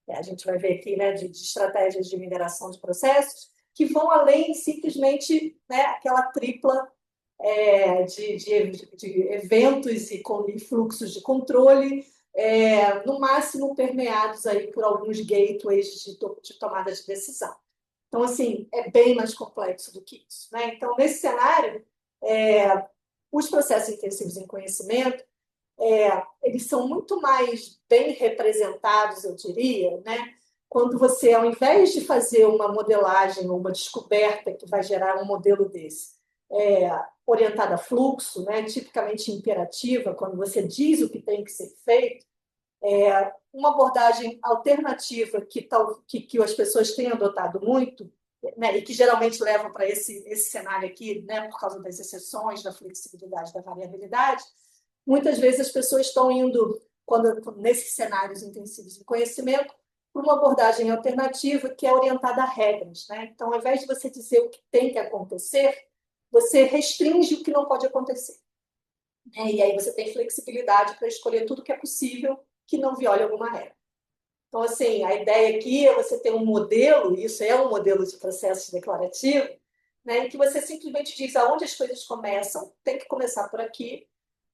a gente vai ver aqui, né, de estratégias de mineração de processos, que vão além simplesmente, né, aquela tripla de eventos e fluxos de controle, no máximo permeados aí por alguns gateways de tomada de decisão. Então, assim, é bem mais complexo do que isso. Né? Então, nesse cenário, os processos intensivos em conhecimento, eles são muito mais bem representados, eu diria, né? Quando você, ao invés de fazer uma modelagem ou uma descoberta que vai gerar um modelo desse, orientada a fluxo, né? Tipicamente imperativa, quando você diz o que tem que ser feito, uma abordagem alternativa que as pessoas têm adotado muito, né, e que geralmente levam para esse cenário aqui, né, por causa das exceções, da flexibilidade, da variabilidade, muitas vezes as pessoas estão indo, nesses cenários intensivos de conhecimento, para uma abordagem alternativa que é orientada a regras. Né? Então, ao invés de você dizer o que tem que acontecer, você restringe o que não pode acontecer. E aí você tem flexibilidade para escolher tudo que é possível que não viole alguma regra. Então, assim, a ideia aqui é você ter um modelo, isso é um modelo de processo declarativo, né, em que você simplesmente diz aonde as coisas começam, tem que começar por aqui,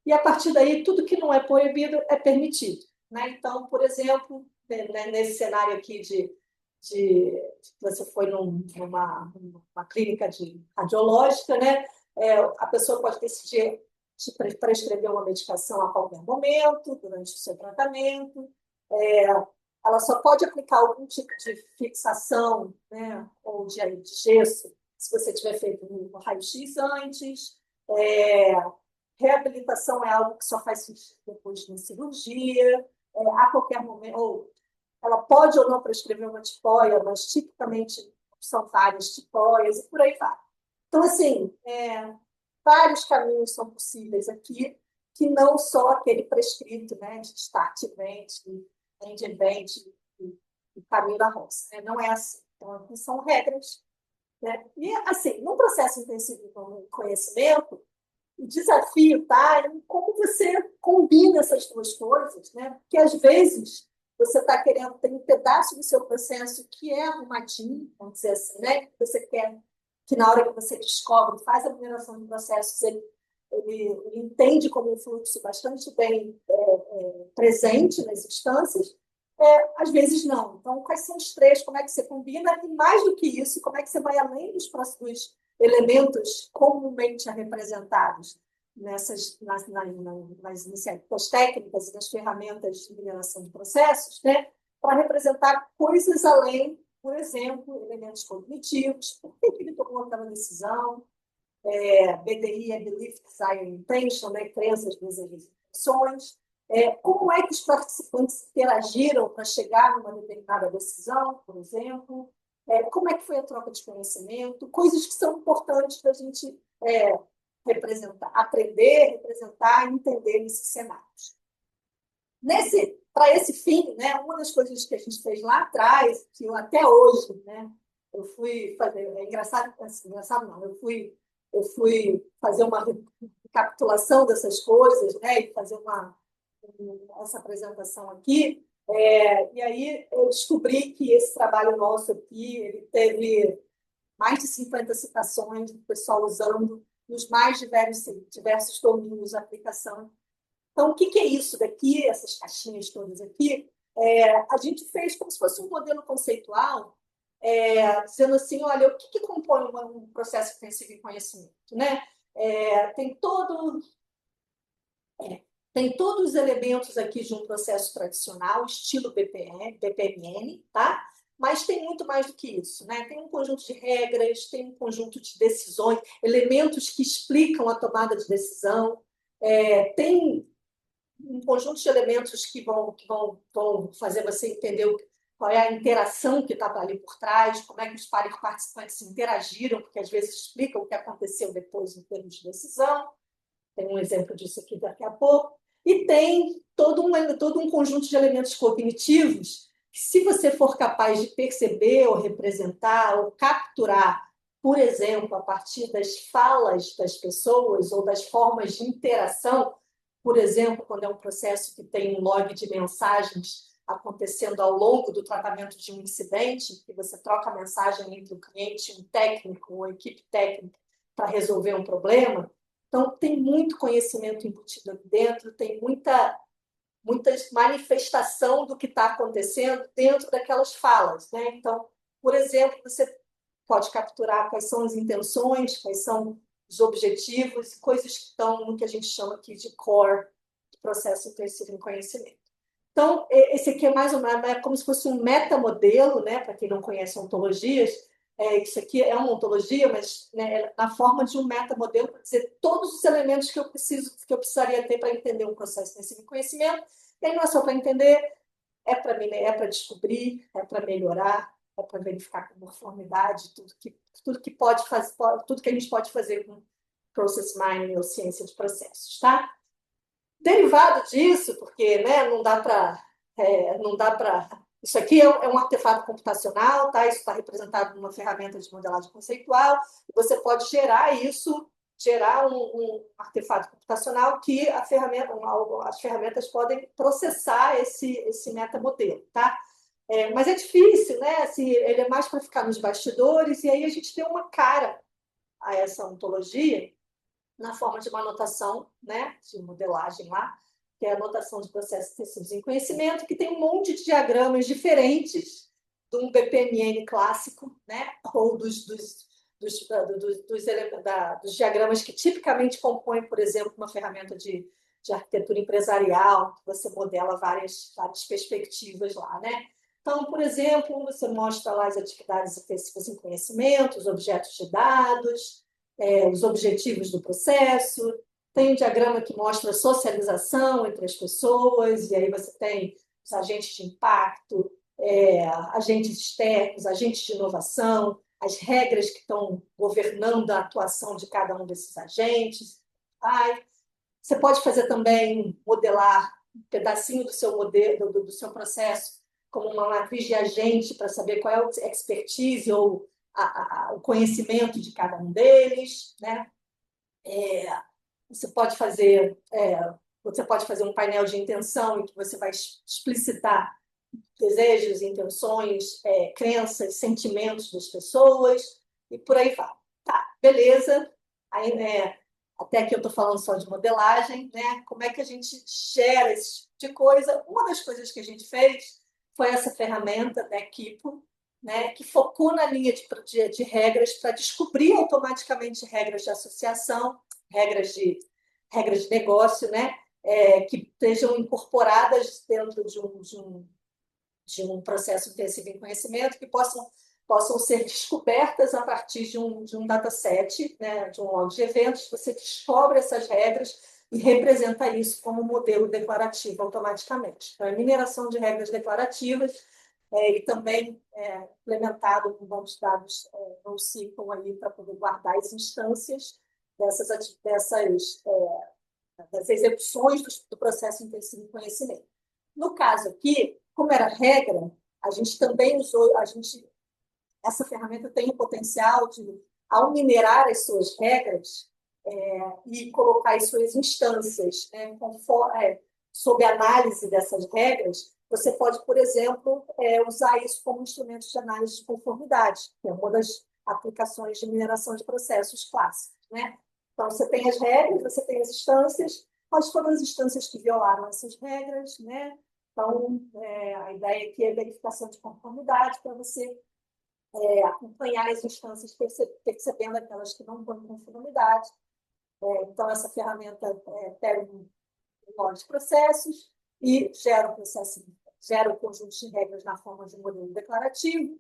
e a partir daí tudo que não é proibido é permitido. Né? Então, por exemplo, né, nesse cenário aqui você foi numa clínica radiológica, né? A pessoa pode decidir prescrever uma medicação a qualquer momento, durante o seu tratamento, ela só pode aplicar algum tipo de fixação, né, ou de gesso se você tiver feito um raio-x antes. Reabilitação é algo que só faz sentido depois de uma cirurgia, a qualquer momento, ou ela pode ou não prescrever uma tipóia, mas tipicamente são várias tipóias e por aí vai. Então, assim, vários caminhos são possíveis aqui, que não só aquele prescrito, né, de start event, end event e caminho da roça. Né? Não é assim. Então, são regras. Né? E, assim, num processo intensivo de conhecimento, o desafio está em como você combina essas duas coisas, né? Porque às vezes você está querendo ter um pedaço do seu processo que é arrumadinho, vamos dizer assim, né? Você quer que na hora que você descobre, faz a mineração de processos, ele entende como um fluxo bastante bem presente nas instâncias, às vezes não. Então, quais são os três? Como é que você combina? E mais do que isso, como é que você vai além dos elementos comumente representados nas iniciativas técnicas e nas ferramentas de mineração de processos, né, para representar coisas além, por exemplo, elementos cognitivos, por que ele tomou aquela decisão, BDI é Belief, Desire, Intention, né, crenças, desejos e emoções, como é que os participantes interagiram para chegar numa determinada decisão, por exemplo, como é que foi a troca de conhecimento, coisas que são importantes para a gente representar, aprender, representar e entender nesses cenários. Para esse fim, né, uma das coisas que a gente fez lá atrás, que eu até hoje, né, eu fui fazer, engraçado não, eu fui fazer uma recapitulação dessas coisas, né, e fazer essa apresentação aqui, e aí eu descobri que esse trabalho nosso aqui, ele teve mais de 50 citações do pessoal usando nos mais diversos domínios de aplicação. Então, o que é isso daqui, essas caixinhas todas aqui? A gente fez como se fosse um modelo conceitual, dizendo assim, olha, o que compõe um processo intensivo em conhecimento, né? Tem todos os elementos aqui de um processo tradicional, estilo BPMN, tá? Mas tem muito mais do que isso, né? Tem um conjunto de regras, tem um conjunto de decisões, elementos que explicam a tomada de decisão, tem um conjunto de elementos que vão fazer você entender qual é a interação que está ali por trás, como é que os participantes interagiram, porque às vezes explicam o que aconteceu depois em termos de decisão. Tem um exemplo disso aqui daqui a pouco. E tem todo um conjunto de elementos cognitivos que, se você for capaz de perceber ou representar ou capturar, por exemplo, a partir das falas das pessoas ou das formas de interação, por exemplo, quando é um processo que tem um log de mensagens acontecendo ao longo do tratamento de um incidente, que você troca a mensagem entre o cliente, um técnico, uma equipe técnica, para resolver um problema. Então, tem muito conhecimento embutido aqui dentro, tem muita manifestação do que está acontecendo dentro daquelas falas, né? Então, por exemplo, você pode capturar quais são as intenções, quais são os objetivos, coisas que estão no que a gente chama aqui de core do processo intensivo em conhecimento. Então, esse aqui é mais como se fosse um metamodelo, né? Para quem não conhece ontologias, isso aqui é uma ontologia, mas, né, na forma de um metamodelo para dizer todos os elementos que eu precisaria ter para entender um processo intensivo em conhecimento. E aí não é só para entender, para descobrir, é para melhorar, é para verificar conformidade, tudo que pode fazer, tudo que a gente pode fazer com process mining ou ciência de processos, tá? Derivado disso, porque, né, não dá para isso aqui é um artefato computacional, tá? Isso está representado numa ferramenta de modelagem conceitual, e você pode gerar um artefato computacional que as ferramentas podem processar esse metamodelo, tá? Mas é difícil, né? Assim, ele é mais para ficar nos bastidores, e aí a gente deu uma cara a essa ontologia na forma de uma anotação, né, de modelagem lá, que é a anotação de processos intensivos em conhecimento, que tem um monte de diagramas diferentes de um BPMN clássico, né, ou dos diagramas que tipicamente compõem, por exemplo, uma ferramenta de arquitetura empresarial, que você modela várias perspectivas lá, né? Então, por exemplo, você mostra lá as atividades intensivas em conhecimento, os objetos de dados, os objetivos do processo, tem um diagrama que mostra a socialização entre as pessoas, e aí você tem os agentes de impacto, agentes externos, agentes de inovação, as regras que estão governando a atuação de cada um desses agentes. Você pode fazer também, modelar um pedacinho do seu modelo, do seu processo, como uma matriz de agente para saber qual é a expertise ou o conhecimento de cada um deles, né? Você pode fazer um painel de intenção em que você vai explicitar desejos, intenções, crenças, sentimentos das pessoas, e por aí vai. Tá, beleza. Aí, né, até aqui eu estou falando só de modelagem, né? Como é que a gente gera esse tipo de coisa? Uma das coisas que a gente fez foi essa ferramenta da Equipo, né, que focou na linha de regras para descobrir automaticamente regras de associação, regras de negócio, né, que estejam incorporadas dentro de um processo intensivo em conhecimento, que possam ser descobertas a partir de um dataset, né, de um log de eventos. Você descobre essas regras e representa isso como modelo declarativo automaticamente. Então, é mineração de regras declarativas e também implementado com banco de dados NoSQL aí para poder guardar as instâncias das execuções do processo intensivo de conhecimento. No caso aqui, como era regra, a gente também usou, essa ferramenta tem o potencial de, ao minerar as suas regras e colocar as suas instâncias, né, sob análise dessas regras, você pode, por exemplo, usar isso como instrumento de análise de conformidade, que é uma das aplicações de mineração de processos clássicos, né? Então, você tem as regras, você tem as instâncias, quais foram as instâncias que violaram essas regras, né? Então, a ideia aqui é verificação de conformidade para você acompanhar as instâncias, percebendo aquelas que não estão em conformidade. Então, essa ferramenta pega um log de processos e gera o conjunto de regras na forma de um modelo declarativo,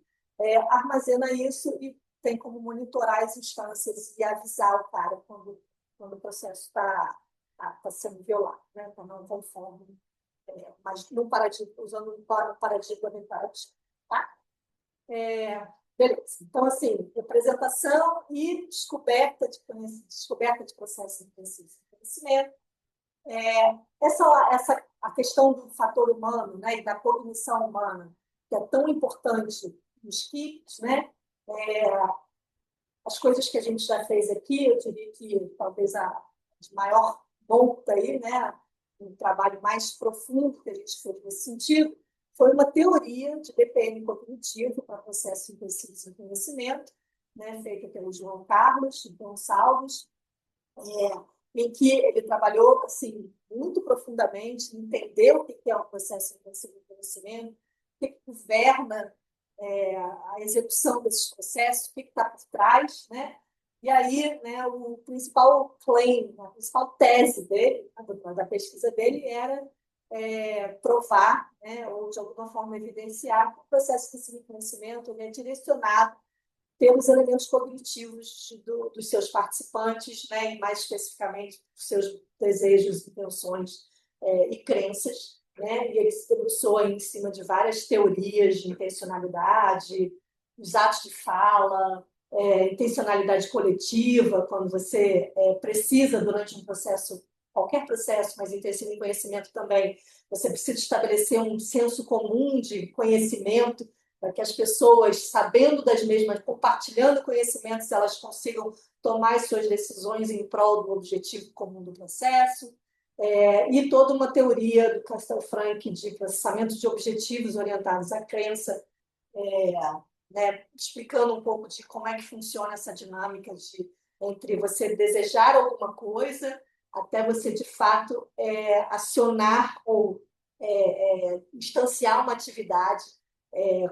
armazena isso e tem como monitorar as instâncias e avisar o cara quando o processo está sendo violado, né? Está não conforme, mas usando um paradigma declarativo. Tá? Beleza. Então, assim, representação e descoberta de processos intensivos de conhecimento. A questão do fator humano, né, e da cognição humana, que é tão importante nos KICs, né? As coisas que a gente já fez aqui, eu diria que talvez a de maior monta aí, né, um trabalho mais profundo que a gente fez nesse sentido, foi uma teoria de DPM cognitivo para processos intensivos de conhecimento, né, feita pelo João Carlos Gonçalves, em que ele trabalhou assim, muito profundamente, entendeu o que é um processo intensivo de conhecimento, o que governa a execução desses processos, o que está por trás, né? E aí, né, o principal claim, a principal tese dele, da pesquisa dele, era provar, né, ou de alguma forma evidenciar que o processo de conhecimento é direcionado pelos elementos cognitivos dos seus participantes, né, e mais especificamente dos seus desejos, intenções e crenças. Né? E ele se debruçou em cima de várias teorias de intencionalidade, os atos de fala, intencionalidade coletiva, quando você precisa, durante um processo, qualquer processo, mas intensivo em conhecimento também, você precisa estabelecer um senso comum de conhecimento para que as pessoas, sabendo das mesmas, compartilhando conhecimentos, elas consigam tomar as suas decisões em prol do objetivo comum do processo. E toda uma teoria do Castell Frank de processamento de objetivos orientados à crença, né, explicando um pouco de como é que funciona essa dinâmica entre você desejar alguma coisa até você, de fato, acionar ou instanciar uma atividade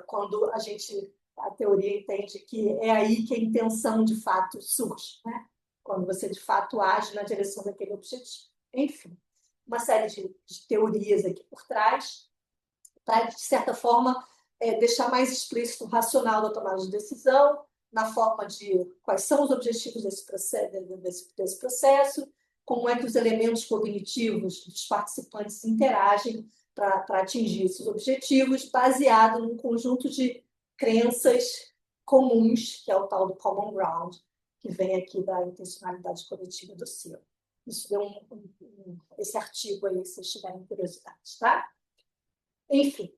quando a teoria entende que é aí que a intenção, de fato, surge, né? Quando você, de fato, age na direção daquele objetivo. Enfim, uma série de teorias aqui por trás, para, de certa forma, deixar mais explícito o racional da tomada de decisão, na forma de quais são os objetivos desse processo, como é que os elementos cognitivos dos participantes interagem para atingir esses objetivos, baseado num conjunto de crenças comuns, que é o tal do common ground, que vem aqui da intencionalidade coletiva do CIO. Isso deu esse artigo aí, se vocês tiverem curiosidade, tá? Enfim,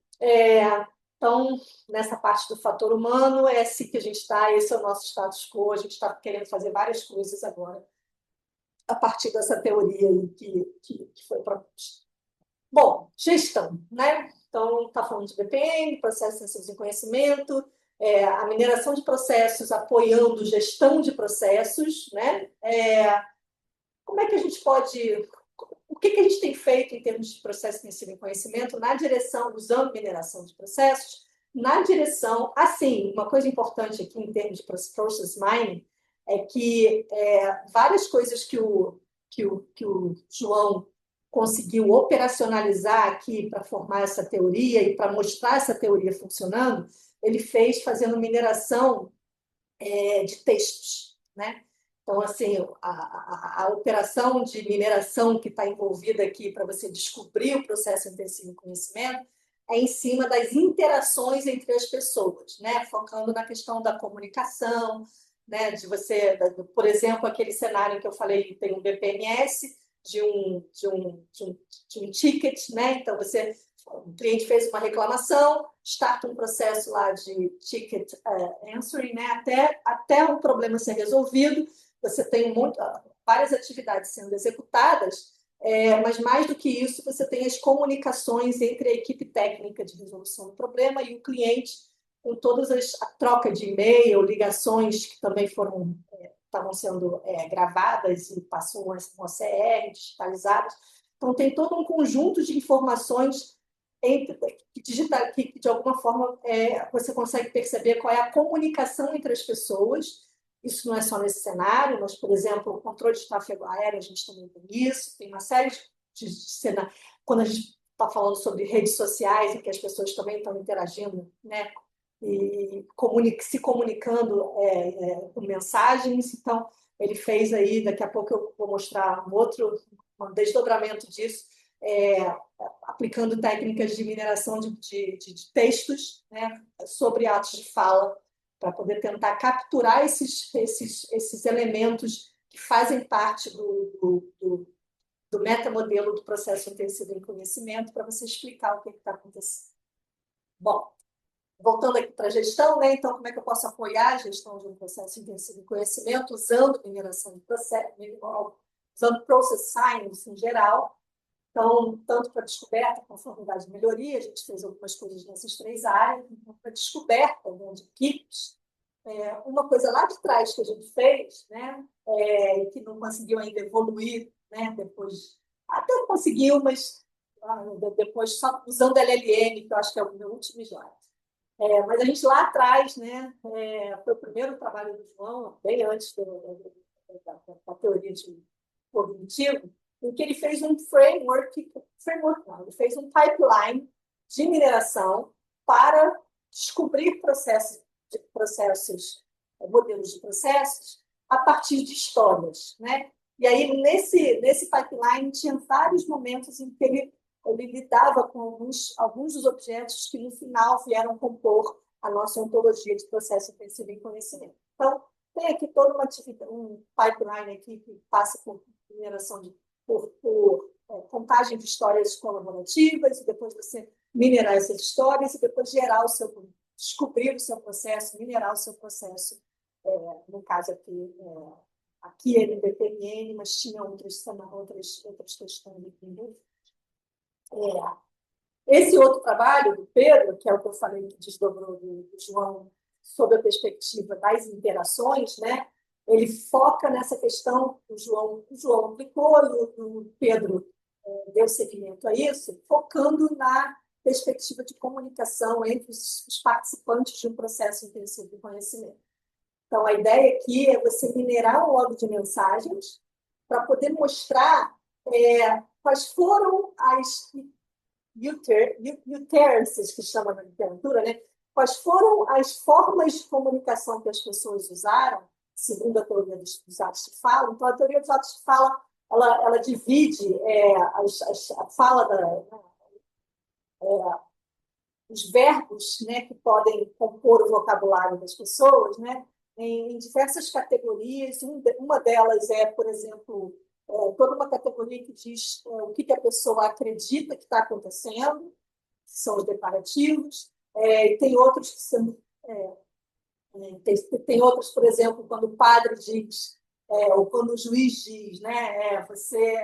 então, nessa parte do fator humano, é assim que a gente está, esse é o nosso status quo, a gente está querendo fazer várias coisas agora, a partir dessa teoria aí que foi proposta. Bom, gestão, né? Então, está falando de BPM, processos intensivos em conhecimento, a mineração de processos apoiando gestão de processos, né? Como é que a gente pode... O que a gente tem feito em termos de processo intensivo em conhecimento na direção, usando mineração de processos, na direção... Assim, uma coisa importante aqui em termos de process mining é que várias coisas que o João conseguiu operacionalizar aqui para formar essa teoria e para mostrar essa teoria funcionando, ele fez fazendo mineração de textos, né? Então, assim, a operação de mineração que está envolvida aqui para você descobrir o processo intensivo de conhecimento é em cima das interações entre as pessoas, né? Focando na questão da comunicação, né? De você, por exemplo, aquele cenário que eu falei, tem um BPMS de um ticket, né? Então, o cliente fez uma reclamação, starta um processo lá de ticket answering, né? Até o problema ser resolvido, você tem várias atividades sendo executadas, mas mais do que isso, você tem as comunicações entre a equipe técnica de resolução do problema e o cliente, com todas a troca de e-mail, ligações que também estavam sendo gravadas e passou um OCR digitalizadas. Então, tem todo um conjunto de informações que de alguma forma você consegue perceber qual é a comunicação entre as pessoas. Isso não é só nesse cenário, mas, por exemplo, o controle de tráfego aéreo, a gente também tem isso, tem uma série de cenários. Quando a gente está falando sobre redes sociais, em que as pessoas também estão interagindo, né? E se comunicando com mensagens. Então, ele fez aí, daqui a pouco eu vou mostrar um desdobramento disso, aplicando técnicas de mineração de textos, né, sobre atos de fala, para poder tentar capturar esses elementos que fazem parte do metamodelo do processo intensivo em conhecimento, para você explicar o que está acontecendo. Bom, voltando aqui para a gestão, né? Então, como é que eu posso apoiar a gestão de um processo intensivo de conhecimento usando mineração de processo, usando process science em geral? Então, tanto para descoberta, conformidade e melhoria, a gente fez algumas coisas nessas 3 áreas. Então, para descoberta, né, de equipes, uma coisa lá de trás que a gente fez, né, que não conseguiu ainda evoluir, né, depois, até conseguiu, mas depois só usando LLM, que eu acho que é o meu último slide. Mas a gente lá atrás, né, foi o primeiro trabalho do João, bem antes da teoria de cognitivo, em que ele fez um ele fez um pipeline de mineração para descobrir modelos de processos a partir de histórias, né? E aí, nesse pipeline, tinha vários momentos em que ele lidava com alguns dos objetos que, no final, vieram compor a nossa ontologia de processo intensivo em conhecimento. Então, tem aqui toda uma atividade, um pipeline aqui que passa por mineração por contagem de histórias colaborativas, e depois você minerar essas histórias, e depois descobrir o seu processo, minerar o seu processo. No caso aqui é no BPMN, mas tinha outras questões aqui. Esse outro trabalho do Pedro, que é o que eu falei que desdobrou do João, sob a perspectiva das interações, né? Ele foca nessa questão que o João aplicou e o Pedro deu seguimento a isso, focando na perspectiva de comunicação entre os participantes de um processo intensivo de conhecimento. Então, a ideia aqui é você minerar um log de mensagens para poder mostrar quais foram as utterances, que chama na literatura, né? Quais foram as formas de comunicação que as pessoas usaram, segundo a teoria dos atos de fala. Então, a teoria dos atos de fala, ela divide a fala os verbos, né, que podem compor o vocabulário das pessoas, né, em diversas categorias. Uma delas por exemplo, toda uma categoria que diz o que a pessoa acredita que está acontecendo, que são os declarativos. E tem outros que são... tem outros, por exemplo, quando o padre diz, ou quando o juiz diz, né, você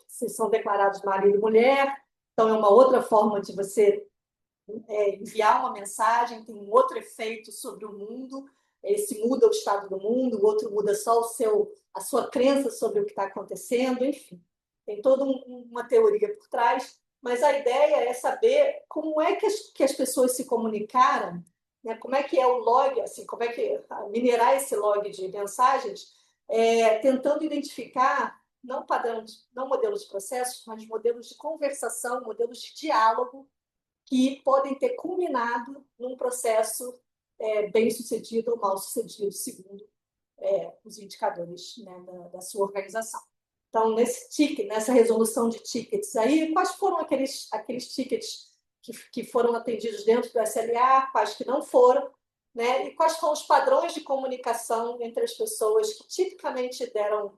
se são declarados marido e mulher, então é uma outra forma de você enviar uma mensagem, tem um outro efeito sobre o mundo, esse muda o estado do mundo, o outro muda só a sua crença sobre o que está acontecendo, enfim. Tem toda uma teoria por trás, mas a ideia é saber como é que as pessoas se comunicaram, né? Como é que é o log, assim, como é que minerar esse log de mensagens, tentando identificar não padrões, não modelos de processos, mas modelos de conversação, modelos de diálogo que podem ter culminado num processo bem-sucedido ou mal-sucedido, segundo os indicadores, né, da sua organização. Então, nessa resolução de tickets aí, quais foram aqueles tickets que foram atendidos dentro do SLA, quais que não foram, né? E quais foram os padrões de comunicação entre as pessoas que tipicamente deram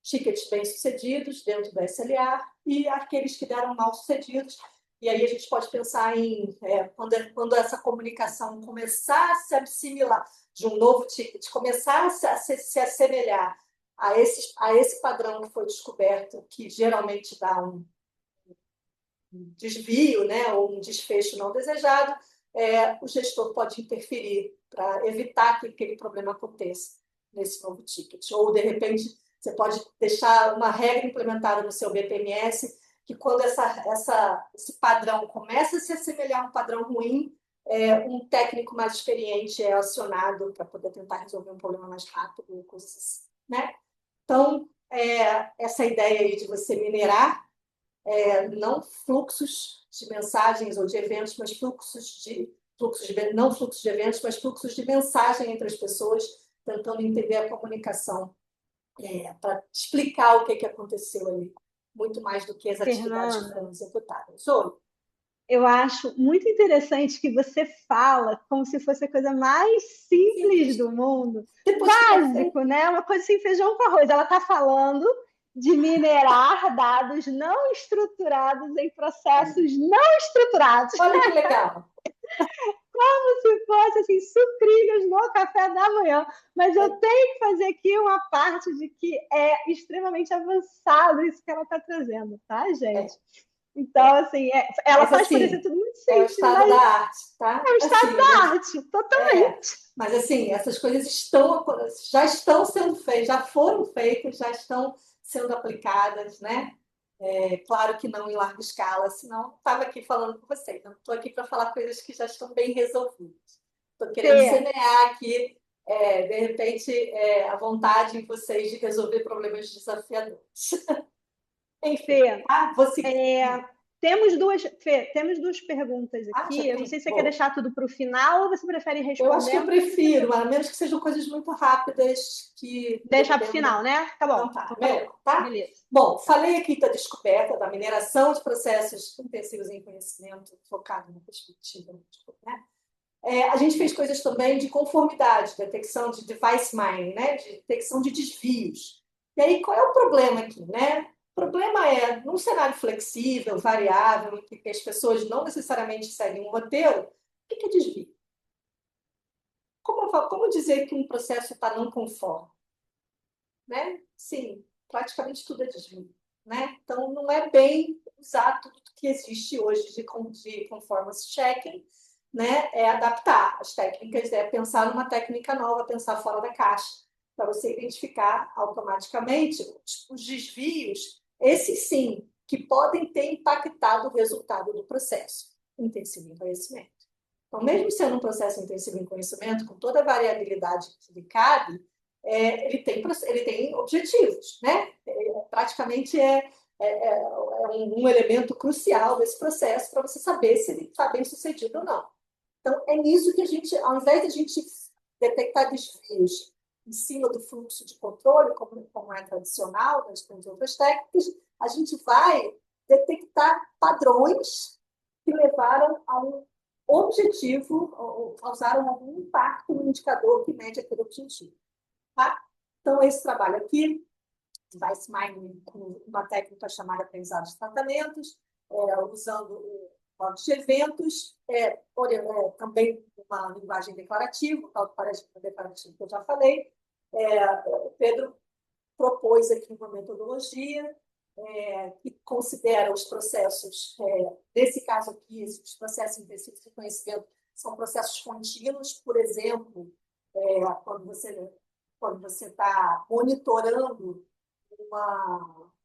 tickets bem-sucedidos dentro do SLA e aqueles que deram mal-sucedidos. E aí a gente pode pensar em quando essa comunicação começar a se assimilar de um novo ticket, começar a se assemelhar a esse padrão que foi descoberto, que geralmente dá um desvio, né, ou um desfecho não desejado, o gestor pode interferir para evitar que aquele problema aconteça nesse novo ticket. Ou, de repente, você pode deixar uma regra implementada no seu BPMS que quando esse padrão começa a se assemelhar a um padrão ruim, um técnico mais experiente é acionado para poder tentar resolver um problema mais rápido, coisas assim, né? Então, essa ideia aí de você minerar não fluxos de mensagens ou de eventos, mas não fluxos de eventos, mas fluxos de mensagem entre as pessoas, tentando entender a comunicação para explicar o que aconteceu ali, muito mais do que as atividades que foram executadas. Oi? Eu acho muito interessante que você fala como se fosse a coisa mais simples do mundo. Básico, né? Uma coisa sem feijão com arroz. Ela está falando de minerar dados não estruturados em processos não estruturados. Olha que legal! Como se fosse assim, sucrilhos no café da manhã. Mas eu tenho que fazer aqui uma parte de que é extremamente avançado isso que ela está trazendo, tá, gente? Então, assim, ela faz assim, parecer tudo muito simples. É o estado da arte, tá? É o estado da arte, totalmente. Mas, assim, essas coisas já estão sendo feitas, já foram feitas, já estão sendo aplicadas, né? Claro que não em larga escala, senão estava aqui falando com vocês. Não estou aqui para falar coisas que já estão bem resolvidas. Estou querendo semear aqui, de repente, a vontade em vocês de resolver problemas desafiadores. Enfim, tá? Vou seguir. Temos duas perguntas aqui. Eu não sei se você quer deixar tudo para o final ou você prefere responder. Eu acho que eu prefiro, a menos que sejam coisas muito rápidas que... Deixar para o final, né? Tá bom. Então tá, melhor, tá? Beleza. Bom, falei aqui da descoberta da mineração de processos intensivos em conhecimento, focado na perspectiva, né? A gente fez coisas também de conformidade, detecção de device mining, né? De detecção de desvios. E aí, qual é o problema aqui, né? O problema é, num cenário flexível, variável, em que as pessoas não necessariamente seguem um roteiro, o que é desvio? Como dizer que um processo está não conforme? Né? Sim, praticamente tudo é desvio. Né? Então, não é bem usar tudo que existe hoje de conformance checking, né? É adaptar as técnicas, pensar numa técnica nova, pensar fora da caixa, para você identificar automaticamente os desvios, esses sim, que podem ter impactado o resultado do processo intensivo em conhecimento. Então, mesmo sendo um processo intensivo em conhecimento, com toda a variabilidade que lhe cabe, ele tem objetivos, né? Praticamente um elemento crucial desse processo para você saber se ele está bem sucedido ou não. Então, é nisso que a gente, ao invés de a gente detectar desvios em cima do fluxo de controle, como é tradicional nas outras técnicas, a gente vai detectar padrões que levaram a um objetivo, ou causaram algum impacto no indicador que mede aquele objetivo. Tá? Então, esse trabalho aqui vai se mining com uma técnica chamada aprendizado de tratamentos, usando logs de eventos, também uma linguagem declarativa, o tal paradigma declarativo que eu já falei. O Pedro propôs aqui uma metodologia que considera os processos, nesse caso aqui, os processos intensivos de conhecimento são processos contínuos, por exemplo, quando você está monitorando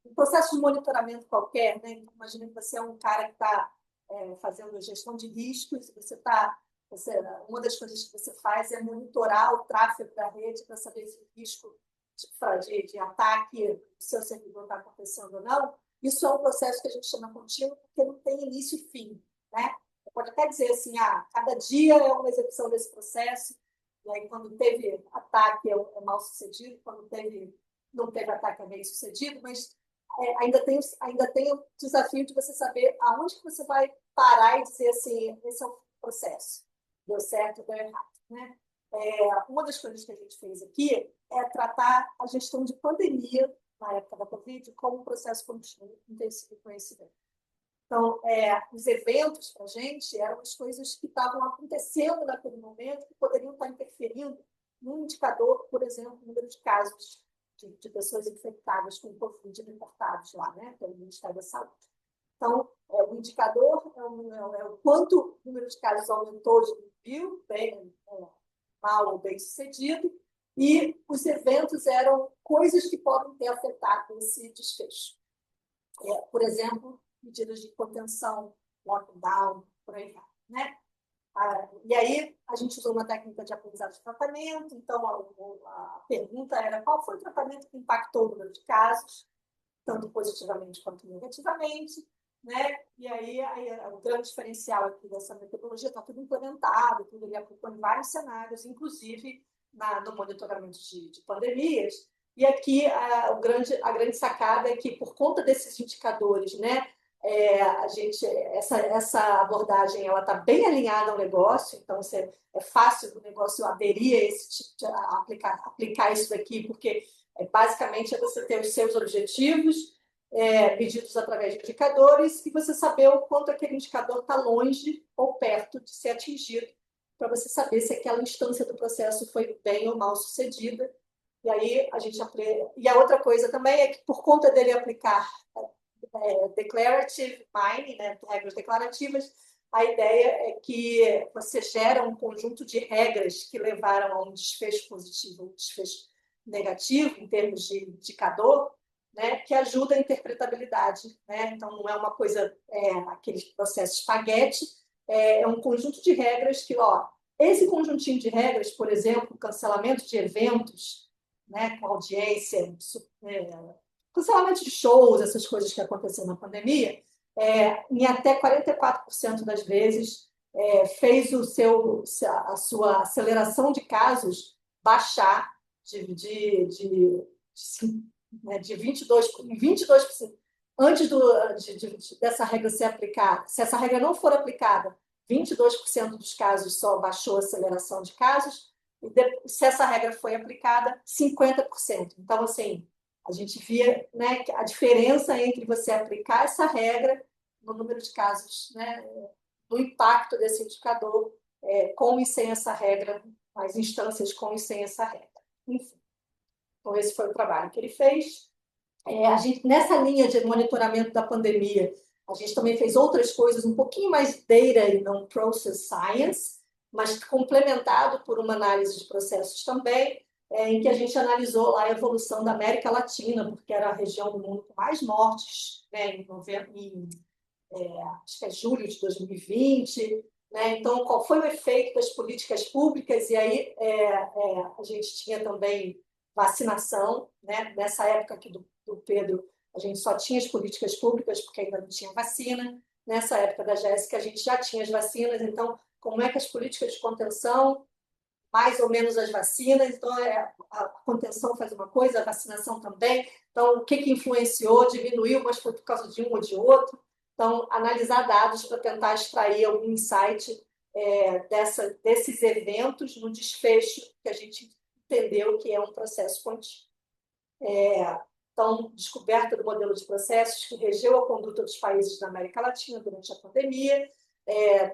um processo de monitoramento qualquer, né? Então, imagina que você é um cara que está fazendo gestão de riscos, uma das coisas que você faz é monitorar o tráfego da rede para saber se o risco de ataque do seu servidor está acontecendo ou não. Isso é um processo que a gente chama contínuo, porque não tem início e fim, né? Você pode até dizer assim, cada dia é uma execução desse processo, e aí quando teve ataque é mal sucedido, quando não teve ataque é bem sucedido, mas ainda tem o desafio de você saber aonde que você vai parar e dizer assim, esse é o processo, deu certo ou deu errado, né? Uma das coisas que a gente fez aqui é tratar a gestão de pandemia na época da Covid como um processo contínuo, intensivo de conhecimento. Então, os eventos para a gente eram as coisas que estavam acontecendo naquele momento que poderiam estar interferindo no indicador, por exemplo, o número de casos de pessoas infectadas com Covid reportados lá, né, pelo Ministério da Saúde. Então, o indicador é o quanto o número de casos aumentou, diminuiu, mal ou bem sucedido, e os eventos eram coisas que podem ter afetado esse desfecho. Por exemplo, medidas de contenção, lockdown, por aí vai, né? E aí, a gente usou uma técnica de aprendizado de tratamento, então a pergunta era qual foi o tratamento que impactou o número de casos, tanto positivamente quanto negativamente, né? E aí o grande diferencial aqui dessa metodologia está tudo implementado, tudo ele aplicou em vários cenários, inclusive no monitoramento de pandemias. E aqui a grande sacada é que, por conta desses indicadores, né, essa abordagem ela está bem alinhada ao negócio, então é fácil do negócio aderir a esse tipo de aplicar isso daqui, porque basicamente você ter os seus objetivos medidos através de indicadores e você saber o quanto aquele indicador está longe ou perto de ser atingido, para você saber se aquela instância do processo foi bem ou mal sucedida. E aí e a outra coisa também é que, por conta dele aplicar declarative mining, né, regras declarativas, a ideia é que você gera um conjunto de regras que levaram a um desfecho positivo ou um desfecho negativo em termos de indicador, né, que ajuda a interpretabilidade, né? Então, não é uma coisa, aquele processo espaguete, é um conjunto de regras que, esse conjuntinho de regras, por exemplo, cancelamento de eventos, né, com audiência, cancelamento de shows, essas coisas que aconteceram na pandemia, em até 44% das vezes fez a sua aceleração de casos baixar de 22%. Antes dessa regra ser aplicada, se essa regra não for aplicada, 22% dos casos só baixou a aceleração de casos, e se essa regra foi aplicada, 50%. Então, assim, a gente via, né, a diferença entre você aplicar essa regra no número de casos, né, no impacto desse indicador, com e sem essa regra, as instâncias com e sem essa regra. Enfim, então esse foi o trabalho que ele fez. A gente, nessa linha de monitoramento da pandemia, a gente também fez outras coisas um pouquinho mais data e não process science, mas complementado por uma análise de processos também, em que a gente analisou lá a evolução da América Latina, porque era a região do mundo com mais mortes, né, acho que é julho de 2020, né? Então, qual foi o efeito das políticas públicas? E aí a gente tinha também vacinação, né? Nessa época aqui do Pedro, a gente só tinha as políticas públicas, porque ainda não tinha vacina. Nessa época da Jéssica, a gente já tinha as vacinas. Então, como é que as políticas de contenção, mais ou menos as vacinas, então a contenção faz uma coisa, a vacinação também. Então, o que influenciou, diminuiu, mas foi por causa de um ou de outro. Então, analisar dados para tentar extrair algum insight desses eventos no desfecho que a gente entendeu que é um processo contínuo. Então, descoberta do modelo de processos que regeu a conduta dos países da América Latina durante a pandemia,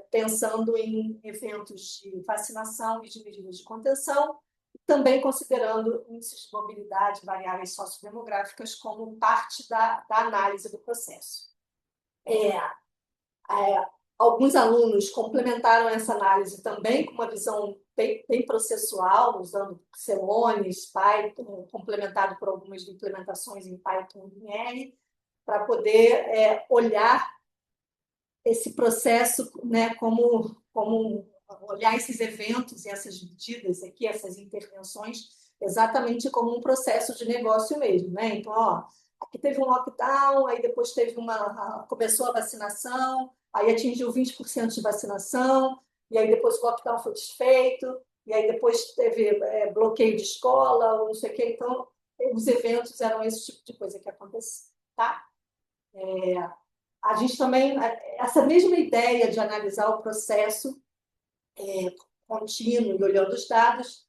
pensando em eventos de vacinação e de medidas de contenção, também considerando índices de mobilidade, variáveis sociodemográficas como parte da análise do processo. Alguns alunos complementaram essa análise também com uma visão bem processual, usando Celonis, Python, complementado por algumas implementações em Python e em R, para poder olhar esse processo, né, como olhar esses eventos e essas medidas aqui, essas intervenções, exatamente como um processo de negócio mesmo, né? Então, aqui teve um lockdown, aí depois começou a vacinação, aí atingiu 20% de vacinação, e aí depois o lockdown foi desfeito, e aí depois teve bloqueio de escola, ou não sei o quê. Então, os eventos eram esse tipo de coisa que acontecia, tá? A gente também, essa mesma ideia de analisar o processo contínuo e olhando os dados,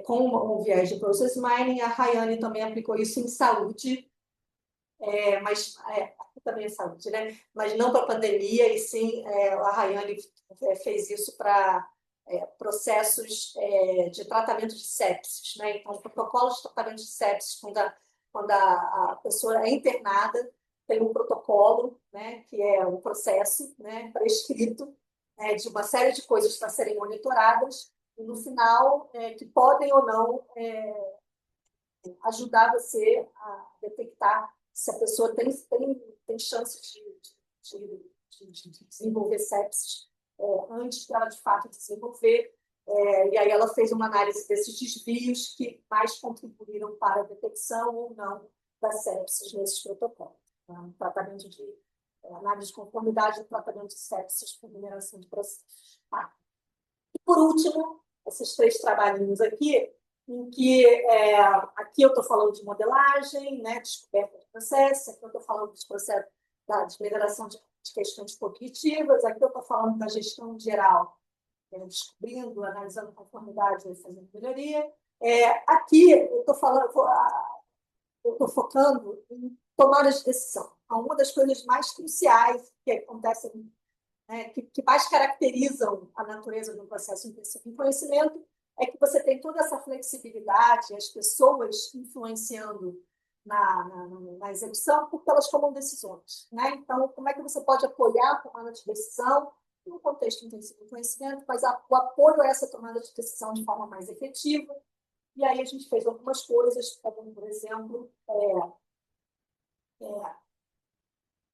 com um viés de process mining, a Rayane também aplicou isso em saúde, mas aqui também é saúde, né? Mas não para a pandemia, e sim a Rayane fez isso para processos de tratamento de sepsis, né? Então, protocolos de tratamento de sepsis, quando a pessoa é internada, tem um protocolo, né, que é um processo, né, prescrito, de uma série de coisas para serem monitoradas, e no final, que podem ou não ajudar você a detectar se a pessoa tem chances de desenvolver sepsis antes dela, de fato, desenvolver. E aí ela fez uma análise desses desvios que mais contribuíram para a detecção ou não da sepsis nesses protocolos. Um tratamento de análise de conformidade do tratamento de sepsis por mineração de processos. E, por último, esses 3 trabalhinhos aqui, em que aqui eu estou falando de modelagem, né, descoberta de processos, aqui eu estou falando dos processos de mineração de questões cognitivas, aqui eu estou falando da gestão geral, descobrindo, analisando conformidade e fazendo melhoria. Aqui eu estou focando em tomadas de decisão. Então, uma das coisas mais cruciais que acontecem, que mais caracterizam a natureza do processo intensivo em conhecimento, é que você tem toda essa flexibilidade, as pessoas influenciando na execução, porque elas tomam decisões, né? Então, como é que você pode apoiar a tomada de decisão no contexto intensivo de conhecimento, mas o apoio a essa tomada de decisão de forma mais efetiva? E aí a gente fez algumas coisas, como, por exemplo,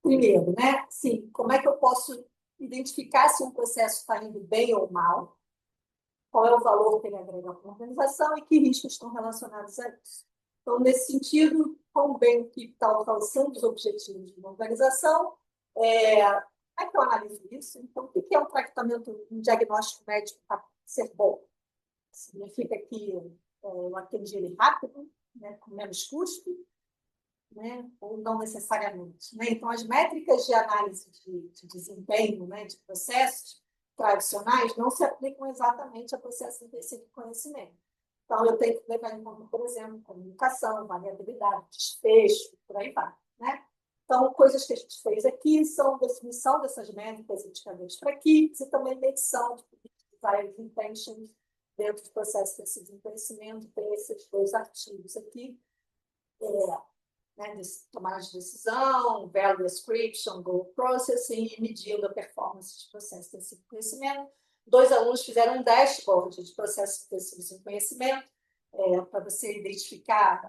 primeiro, né? Sim, como é que eu posso identificar se um processo está indo bem ou mal? Qual é o valor que ele agrega para a organização e que riscos estão relacionados a isso? Então, nesse sentido, quão bem que está alcançando os objetivos de uma organização, como é que eu analiso isso? Então, o que é um tratamento, um diagnóstico médico para ser bom? Significa que eu atendi ele rápido, né, com menos custo, né, ou não necessariamente, né? Então, as métricas de análise de desempenho, né, de processos tradicionais não se aplicam exatamente a processos intensivos de conhecimento. Então, eu tenho que levar em conta, por exemplo, comunicação, variabilidade, desfecho, por aí vai, né? Então, coisas que a gente fez aqui são definição dessas métricas e indicadores para equipes e também medição de desires intentions dentro do processo intensivos de conhecimento. Tem esses 2 artigos aqui, né, de tomada de decisão, value description, goal processing e medindo a performance de processo intensivo de conhecimento. 2 alunos fizeram um dashboard de processos intensivos em conhecimento, para você identificar,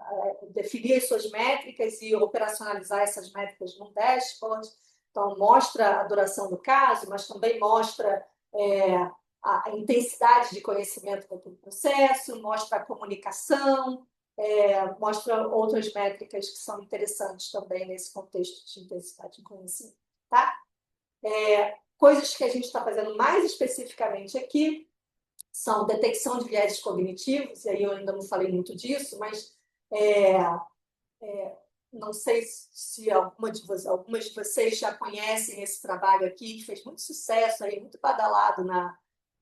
definir as suas métricas e operacionalizar essas métricas num dashboard. Então, mostra a duração do caso, mas também mostra a intensidade de conhecimento daquele processo, mostra a comunicação, mostra outras métricas que são interessantes também nesse contexto de intensidade de conhecimento, tá? Coisas que a gente está fazendo mais especificamente aqui são detecção de viéses cognitivos, e aí eu ainda não falei muito disso, mas não sei se algumas de vocês já conhecem esse trabalho aqui, que fez muito sucesso, aí, muito badalado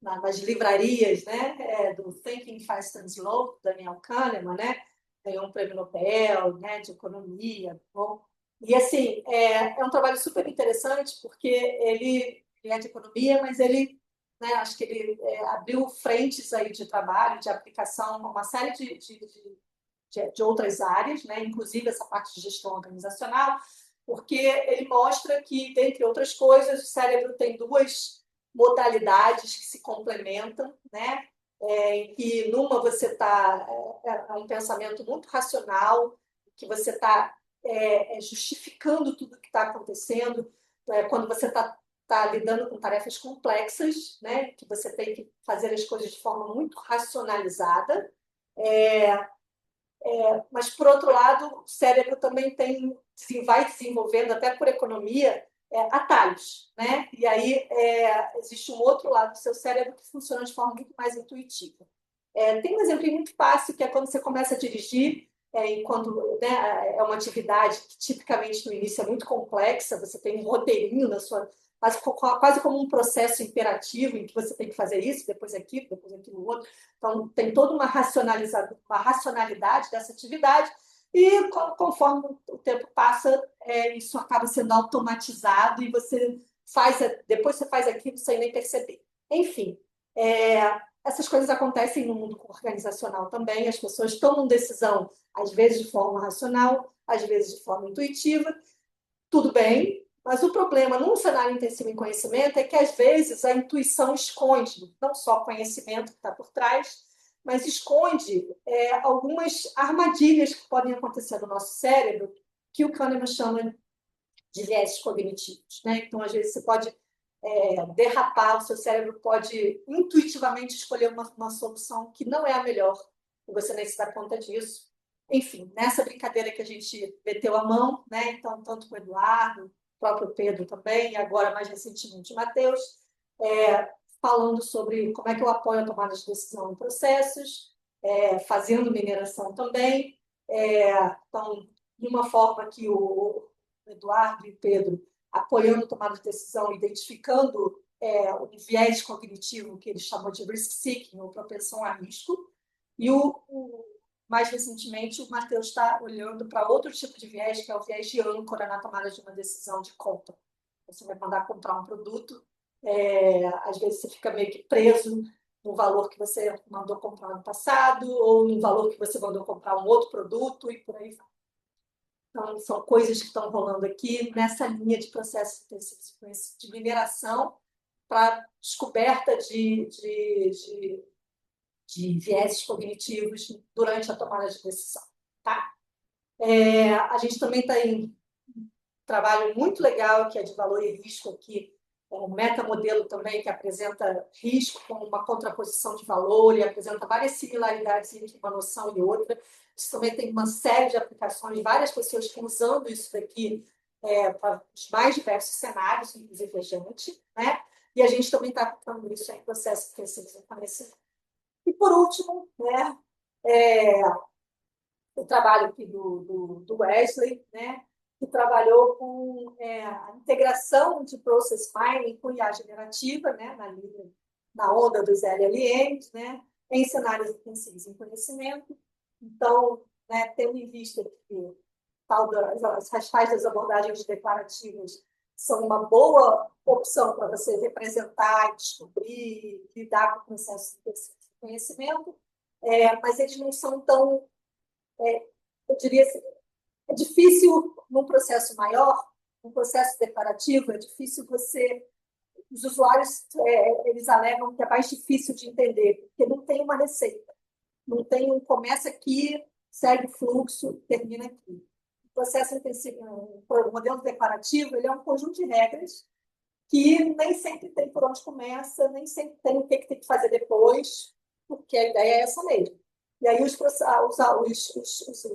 nas livrarias, né, do Thinking Fast and Slow, Daniel Kahneman, né, ganhou um prêmio Nobel, né, de economia. Bom, e assim, é um trabalho super interessante, porque ele é de economia, mas ele né? Acho que ele abriu frentes aí de trabalho, de aplicação, uma série de outras áreas, né? Inclusive essa parte de gestão organizacional, porque ele mostra que, dentre outras coisas, o cérebro tem duas modalidades que se complementam, né? Em que numa você está um pensamento muito racional, que você está justificando tudo que está acontecendo, quando você está lidando com tarefas complexas, né? Que você tem que fazer as coisas de forma muito racionalizada. Mas, por outro lado, o cérebro também vai desenvolvendo, até por economia, atalhos, né? E aí existe um outro lado do seu cérebro que funciona de forma muito mais intuitiva. Tem um exemplo muito fácil, que é quando você começa a dirigir, enquanto, né, é uma atividade que tipicamente no início é muito complexa, você tem um roteirinho na sua, quase como um processo imperativo em que você tem que fazer isso, depois aquilo outro. Então, tem toda uma racionalidade dessa atividade, e conforme o tempo passa, isso acaba sendo automatizado e você depois você faz aquilo sem nem perceber. Enfim, essas coisas acontecem no mundo organizacional também. As pessoas tomam decisão, às vezes de forma racional, às vezes de forma intuitiva. Tudo bem, mas o problema num cenário intensivo em conhecimento é que, às vezes, a intuição esconde não só o conhecimento que está por trás, mas esconde algumas armadilhas que podem acontecer no nosso cérebro, que o Kahneman chama de viéses cognitivos, né? Então, às vezes, você pode derrapar, o seu cérebro pode intuitivamente escolher uma solução que não é a melhor, e você nem se dá conta disso. Enfim, nessa brincadeira que a gente meteu a mão, né? Então, tanto com o Eduardo, o próprio Pedro também, e agora mais recentemente o Matheus, falando sobre como é que eu apoio a tomada de decisão em processos, fazendo mineração também. Então, de uma forma que o Eduardo e o Pedro apoiando a tomada de decisão, identificando o viés cognitivo que eles chamam de risk seeking, ou propensão a risco, e mais recentemente o Matheus está olhando para outro tipo de viés, que é o viés de âncora na tomada de uma decisão de compra. Você vai mandar comprar um produto, às vezes você fica meio que preso no valor que você mandou comprar no passado, ou no valor que você mandou comprar um outro produto, e por aí vai. Então, são coisas que estão rolando aqui nessa linha de processos intensivos de mineração para descoberta de vieses cognitivos durante a tomada de decisão. Tá? A gente também tem um trabalho muito legal, que é de valor e risco aqui, um metamodelo também que apresenta risco como uma contraposição de valor e apresenta várias similaridades entre uma noção e outra. Isso também tem uma série de aplicações, várias pessoas estão usando isso daqui para os mais diversos cenários, inclusive a gente, né? E a gente também está aplicando isso em processos de conhecimento. E, por último, né, o trabalho aqui do Wesley, né, que trabalhou com a integração de Process Mining com IA generativa, né, na onda dos LLMs, né, em cenários intensivos em conhecimento. Então, né, tendo em vista que as tais das abordagens declarativas são uma boa opção para você representar, descobrir, lidar com o processo de conhecimento, mas eles não são tão, eu diria assim, é difícil num processo maior, um processo declarativo, é difícil os usuários, eles alegam que é mais difícil de entender, porque não tem uma receita, não tem começa aqui, segue o fluxo, termina aqui. O processo intensivo, o modelo declarativo, ele é um conjunto de regras que nem sempre tem por onde começa, nem sempre tem o que tem que fazer depois, porque a ideia é essa mesmo. E aí os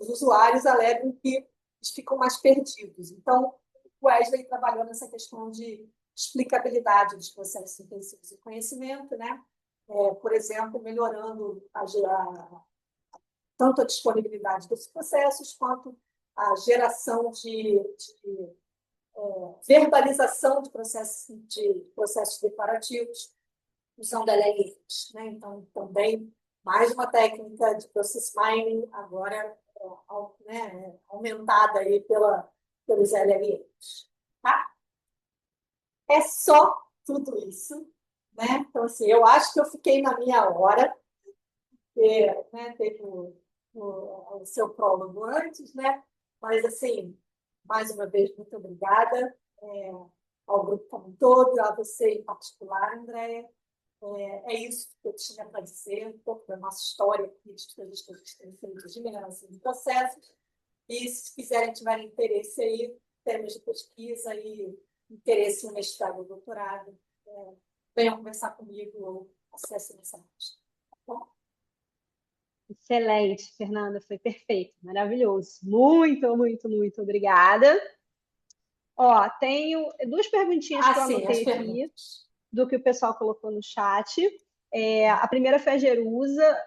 usuários alegam que eles ficam mais perdidos. Então, o Wesley trabalhou nessa questão de explicabilidade dos processos intensivos de conhecimento, né? Por exemplo, melhorando tanto a disponibilidade dos processos quanto a geração de verbalização de processos declarativos usando LLMs, né? Então, também mais uma técnica de process mining, agora né, aumentada aí pelos LLMs. Tá? É só tudo isso né? Então, assim, eu acho que eu fiquei na minha hora, né, teve o seu prólogo antes, né? Mas, assim, mais uma vez, muito obrigada ao grupo como um todo, a você em particular, Andréia. É isso que eu tinha para dizer, um pouco da nossa história aqui, de coisas que a gente tem feito de melhoração de processos. E se quiserem, tiverem interesse aí, em termos de pesquisa e interesse em mestrado ou doutorado, venham conversar comigo ou acessem essa página. Tá bom? Excelente, Fernanda, foi perfeito, maravilhoso. Muito, muito, muito obrigada. Ó, tenho duas perguntinhas Ah, que eu sim, as anotei aqui perguntas. do que o pessoal colocou no chat. A primeira foi a Jerusa.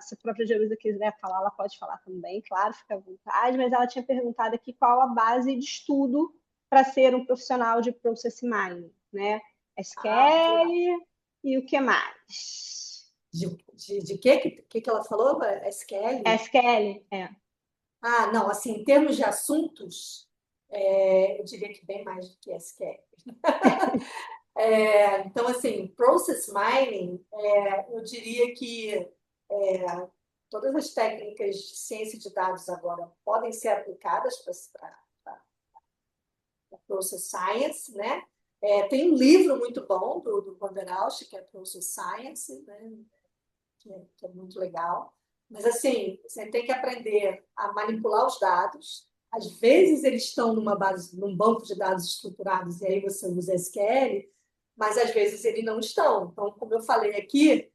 Se a própria Jerusa quiser falar, ela pode falar também, claro, fica à vontade. Mas ela tinha perguntado aqui qual a base de estudo para ser um profissional de Process Mining, né? Ah, muito legal. SQL e o que mais? De que ela falou? SQL? SQL, é. Ah, não, assim, em termos de assuntos, eu diria que bem mais do que SQL. Então, assim, process mining, eu diria que todas as técnicas de ciência de dados agora podem ser aplicadas para process science, né? Tem um livro muito bom do Vanderausch, que é Process Science, né? Que é muito legal. Mas, assim, você tem que aprender a manipular os dados. Às vezes eles estão num banco de dados estruturados e aí você usa SQL, mas às vezes eles não estão. Então, como eu falei aqui,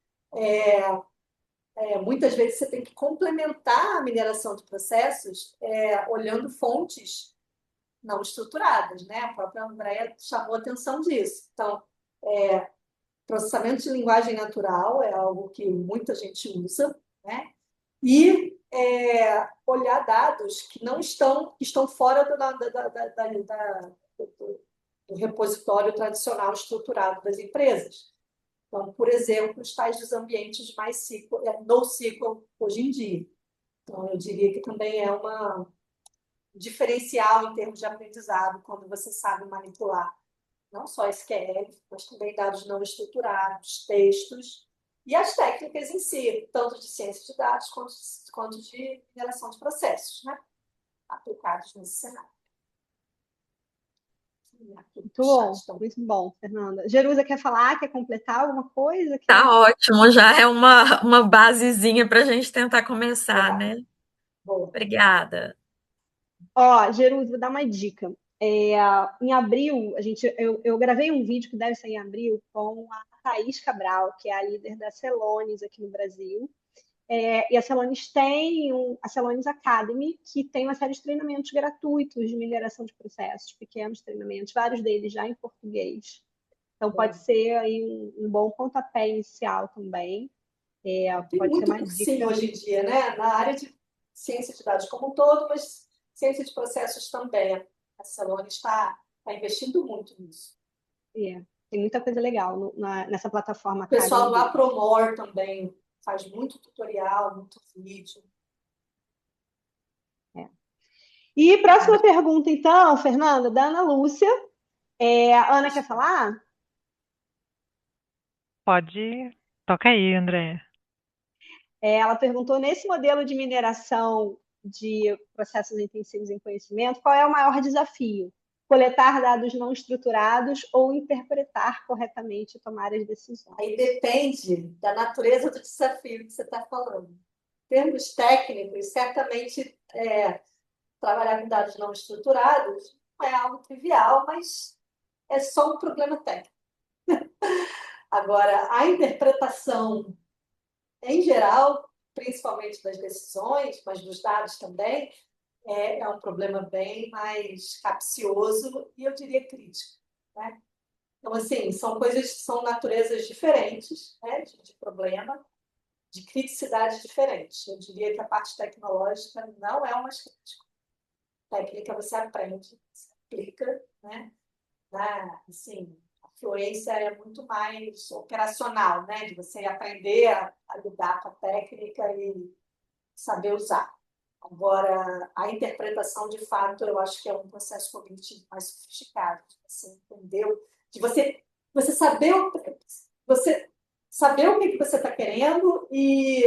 muitas vezes você tem que complementar a mineração de processos olhando fontes não estruturadas, né? A própria Andrea chamou a atenção disso. Então, processamento de linguagem natural é algo que muita gente usa, né? E olhar dados que não estão, que estão fora do repositório tradicional estruturado das empresas. Então, por exemplo, os tais dos ambientes mais NoSQL hoje em dia. Então, eu diria que também é um diferencial em termos de aprendizado, quando você sabe manipular não só SQL, mas também dados não estruturados, textos, e as técnicas em si, tanto de ciência de dados quanto de mineração de processos, né? Aplicados nesse cenário. Muito bom, muito bom, Fernanda. Jerusa quer falar, quer completar alguma coisa? Tá ótimo, já é uma basezinha para a gente tentar começar, Legal. né? Boa. Obrigada. Ó, Jerusa, vou dar uma dica. Em abril, eu gravei um vídeo que deve sair em abril com a Thaís Cabral, que é a líder da Celonis aqui no Brasil. E a Celonis tem a Celonis Academy, que tem uma série de treinamentos gratuitos de mineração de processos, pequenos treinamentos, vários deles já em português. Então, pode ser aí um bom pontapé inicial também. Tem Pode ser muito uma cursinho dica. hoje em dia, né? Na área de ciência de dados como um todo, mas ciência de processos também. A Salone está investindo muito nisso. Tem muita coisa legal nessa plataforma O pessoal Academy do dele. Apromor também faz muito tutorial, muito vídeo. E próxima pergunta, então, Fernanda, da Ana Lúcia. A Ana quer falar? Pode. Toca aí, André. Ela perguntou, nesse modelo de mineração de processos intensivos em conhecimento, qual é o maior desafio? Coletar dados não estruturados ou interpretar corretamente e tomar as decisões? Aí depende da natureza do desafio que você está falando. Em termos técnicos, certamente trabalhar com dados não estruturados não é algo trivial, mas é só um problema técnico. Agora, a interpretação em geral, principalmente das decisões, mas dos dados também, é um problema bem mais capcioso e eu diria crítico, né? Então, assim, são naturezas diferentes, né, de problema, de criticidade diferentes. Eu diria que a parte tecnológica não é o mais crítico. Técnica você aprende, você aplica, né? Assim, a fluência é muito mais operacional, né? De você aprender a lidar com a técnica e saber usar. Agora, a interpretação, de fato, eu acho que é um processo cognitivo mais sofisticado, de você entender, de você saber você saber o que que você está querendo e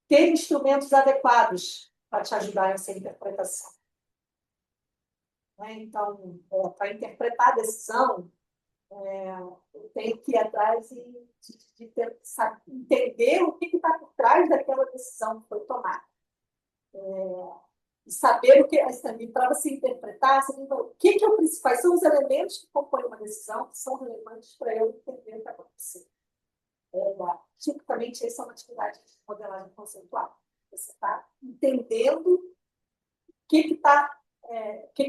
ter instrumentos adequados para te ajudar nessa interpretação. Né? Então, para interpretar a decisão, eu tenho que ir atrás de entender o que está por trás daquela decisão que foi tomada. E saber o que para você interpretar, você tem que, o que eu preciso, quais são os elementos que compõem uma decisão, que são relevantes para eu entender o que está acontecendo. Tipicamente, essa é uma atividade de modelagem conceitual. Você está entendendo o que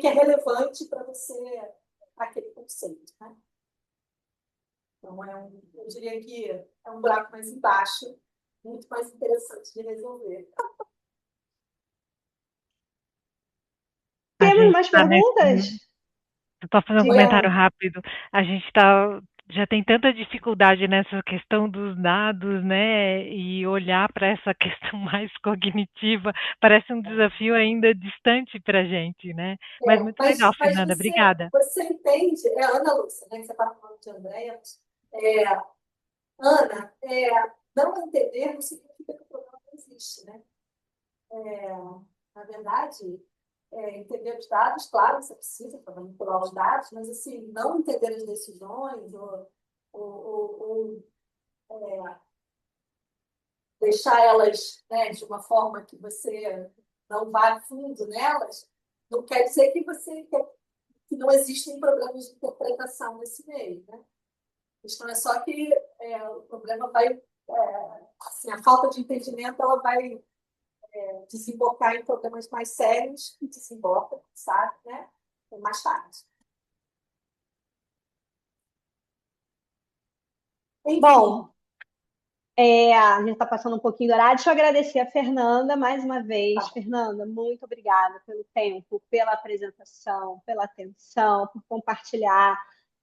é relevante para você, para aquele conceito. Né? Então, eu diria que é um buraco mais embaixo, muito mais interessante de resolver. Temos mais tá perguntas? Eu posso fazer um Diga. comentário rápido? A gente já tem tanta dificuldade nessa questão dos dados, né? E olhar para essa questão mais cognitiva parece um desafio ainda distante para a gente, né? Mas muito legal, Fernanda. Obrigada. Você entende, Ana Lúcia, né, que você está falando de Andréia, Ana, não entender não significa que o problema não existe, né? Na verdade, entender os dados, claro, você precisa para manipular os dados, mas assim, não entender as decisões ou deixar elas, né, de uma forma que você não vá a fundo nelas, não quer dizer que que não existem problemas de interpretação nesse meio, né? A questão é só que o problema vai, assim, a falta de entendimento, ela vai desembocar em problemas mais sérios e desemboca, sabe, né? Mais tarde. Enfim. Bom, a gente está passando um pouquinho do horário. Deixa eu agradecer a Fernanda mais uma vez. Fernanda, muito obrigada pelo tempo, pela apresentação, pela atenção, por compartilhar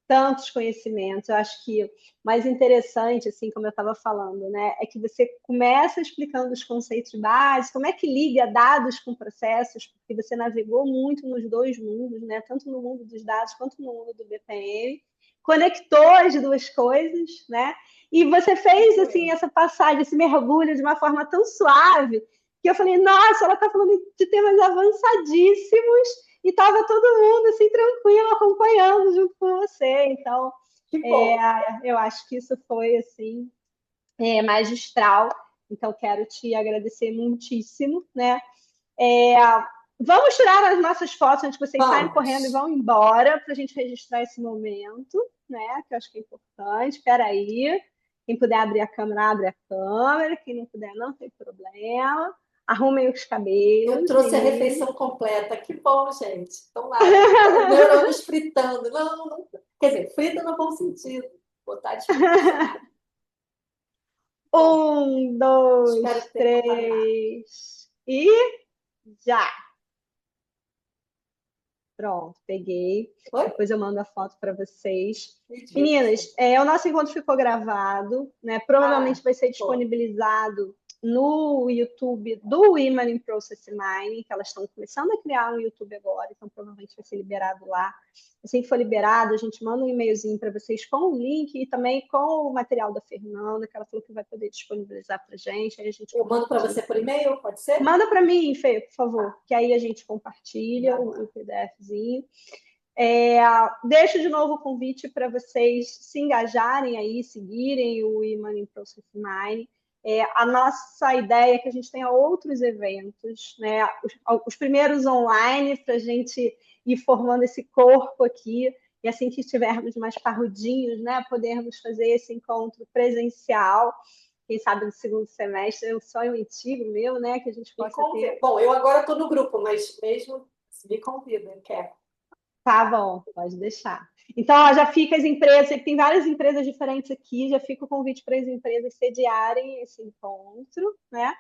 tantos conhecimentos. Eu acho que o mais interessante, assim, como eu estava falando, né, é que você começa explicando os conceitos básicos, como é que liga dados com processos, porque você navegou muito nos dois mundos, né, tanto no mundo dos dados quanto no mundo do BPM, conectou as duas coisas, né? E você fez assim essa passagem, esse mergulho de uma forma tão suave que eu falei, nossa, ela está falando de temas avançadíssimos e estava todo mundo assim tranquilo acompanhando junto com você. Então, eu acho que isso foi assim magistral. Então, quero te agradecer muitíssimo, né? Vamos tirar as nossas fotos antes que vocês saem correndo e vão embora para a gente registrar esse momento, né? Que eu acho que é importante. Espera aí. Quem puder abrir a câmera, abre a câmera. Quem não puder, não tem problema. Arrumem os cabelos. Eu trouxe a refeição completa. Que bom, gente. Então lá, neurônios fritando. Não. Quer dizer, frita no bom sentido. Botar de frita. 1, 2, 3 e já! Pronto, peguei. Depois eu mando a foto para vocês. Meninas, o nosso encontro ficou gravado, né? Provavelmente vai ser disponibilizado no YouTube do Women in Process Mining, que elas estão começando a criar um YouTube agora, então provavelmente vai ser liberado lá. Assim que for liberado, a gente manda um e-mailzinho para vocês com o link e também com o material da Fernanda, que ela falou que vai poder disponibilizar para a gente. Aí a gente mando para você por e-mail, pode ser? Manda para mim, Fê, por favor, que aí a gente compartilha o PDFzinho. Deixo de novo o convite para vocês se engajarem aí, seguirem o e-money Process Mine. A nossa ideia é que a gente tenha outros eventos, né? Os primeiros online, para a gente ir formando esse corpo aqui, e assim que estivermos mais parrudinhos, né, podermos fazer esse encontro presencial. Quem sabe no segundo semestre, é um sonho antigo meu, né, que a gente possa ter. Bom, eu agora estou no grupo, mas mesmo me convidem, quer. Tá bom, pode deixar. Então, ó, já fica as empresas, tem várias empresas diferentes aqui, já fica o convite para as empresas sediarem esse encontro, né?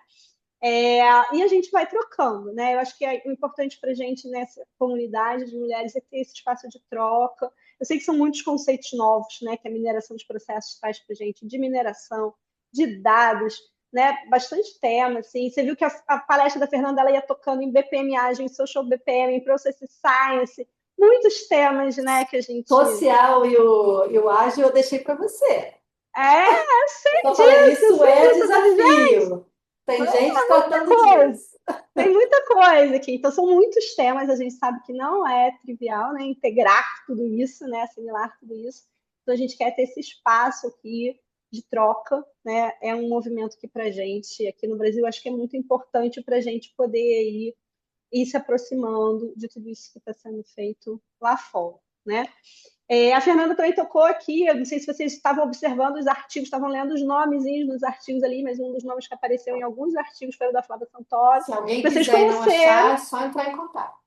E a gente vai trocando, né? Eu acho que o importante para a gente nessa comunidade de mulheres é ter esse espaço de troca. Eu sei que são muitos conceitos novos, né? Que a mineração dos processos traz para a gente, de mineração, de dados, né? Bastante tema, assim. Você viu que a palestra da Fernanda ela ia tocando em BPMagem, Social BPM, em Process Science, muitos temas, né, que a gente... Social e o ágil eu deixei para você. Eu sei Eu falei, disso, isso é desafio. Tem gente tratando disso. Tem muita coisa aqui. Então, são muitos temas. A gente sabe que não é trivial, né? Integrar tudo isso, né? Assimilar tudo isso. Então, a gente quer ter esse espaço aqui de troca, né? É um movimento que, para a gente, aqui no Brasil, acho que é muito importante para a gente poder ir se aproximando de tudo isso que está sendo feito lá fora, né? A Fernanda também tocou aqui, eu não sei se vocês estavam observando os artigos, estavam lendo os nomezinhos dos artigos ali, mas um dos nomes que apareceu em alguns artigos foi o da Flávia Santoro. Se alguém Vocês quiser e não conheceram, achar, é só entrar em contato.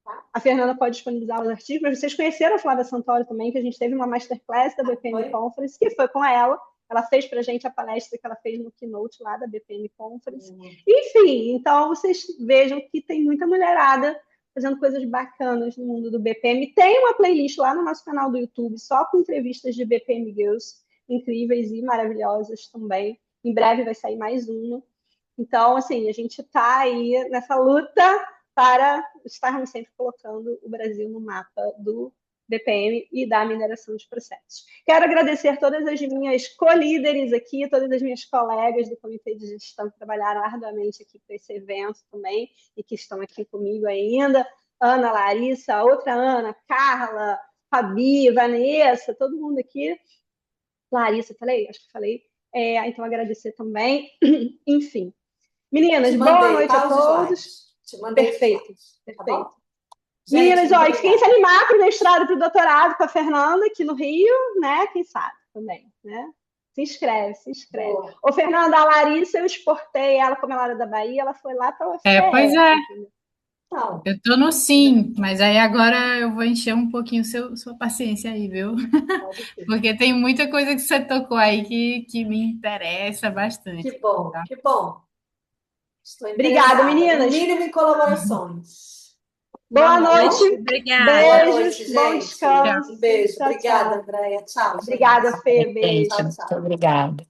Tá? a Fernanda pode disponibilizar os artigos, mas vocês conheceram a Flávia Santoro também, que a gente teve uma masterclass da BPM Conference, que foi com ela. Ela fez para a gente a palestra que ela fez no keynote lá da BPM Conference. Enfim, então vocês vejam que tem muita mulherada fazendo coisas bacanas no mundo do BPM. Tem uma playlist lá no nosso canal do YouTube, só com entrevistas de BPM Girls, incríveis e maravilhosas também. Em breve vai sair mais uma. Então, assim, a gente está aí nessa luta para estarmos sempre colocando o Brasil no mapa do BPM e da mineração de processos. Quero agradecer todas as minhas co-líderes aqui, todas as minhas colegas do Comitê de Gestão que trabalharam arduamente aqui para esse evento também e que estão aqui comigo ainda. Ana, Larissa, outra Ana, Carla, Fabi, Vanessa, todo mundo aqui. Larissa, falei? Acho que falei. Então, agradecer também. Enfim. Meninas, boa noite a todos. Perfeito, perfeito. Tá, meninas, ó, quem se animar para o mestrado e para o doutorado com a Fernanda aqui no Rio, né? Quem sabe também, né? Se inscreve, se inscreve. Boa. Ô, Fernanda, a Larissa, eu exportei ela, como ela era da Bahia, ela foi lá para o UFPE. Pois é. Então, eu tô no sim, mas aí agora eu vou encher um pouquinho sua paciência aí, viu? Porque tem muita coisa que você tocou aí que me interessa bastante. Que bom, tá? Que bom. Obrigada, meninas. No mínimo em colaborações. Boa noite. Obrigada. Beijos, bom descanso. Um beijo. Obrigada, Andréia. Tchau. Obrigada, Fê. Beijo. Muito obrigada.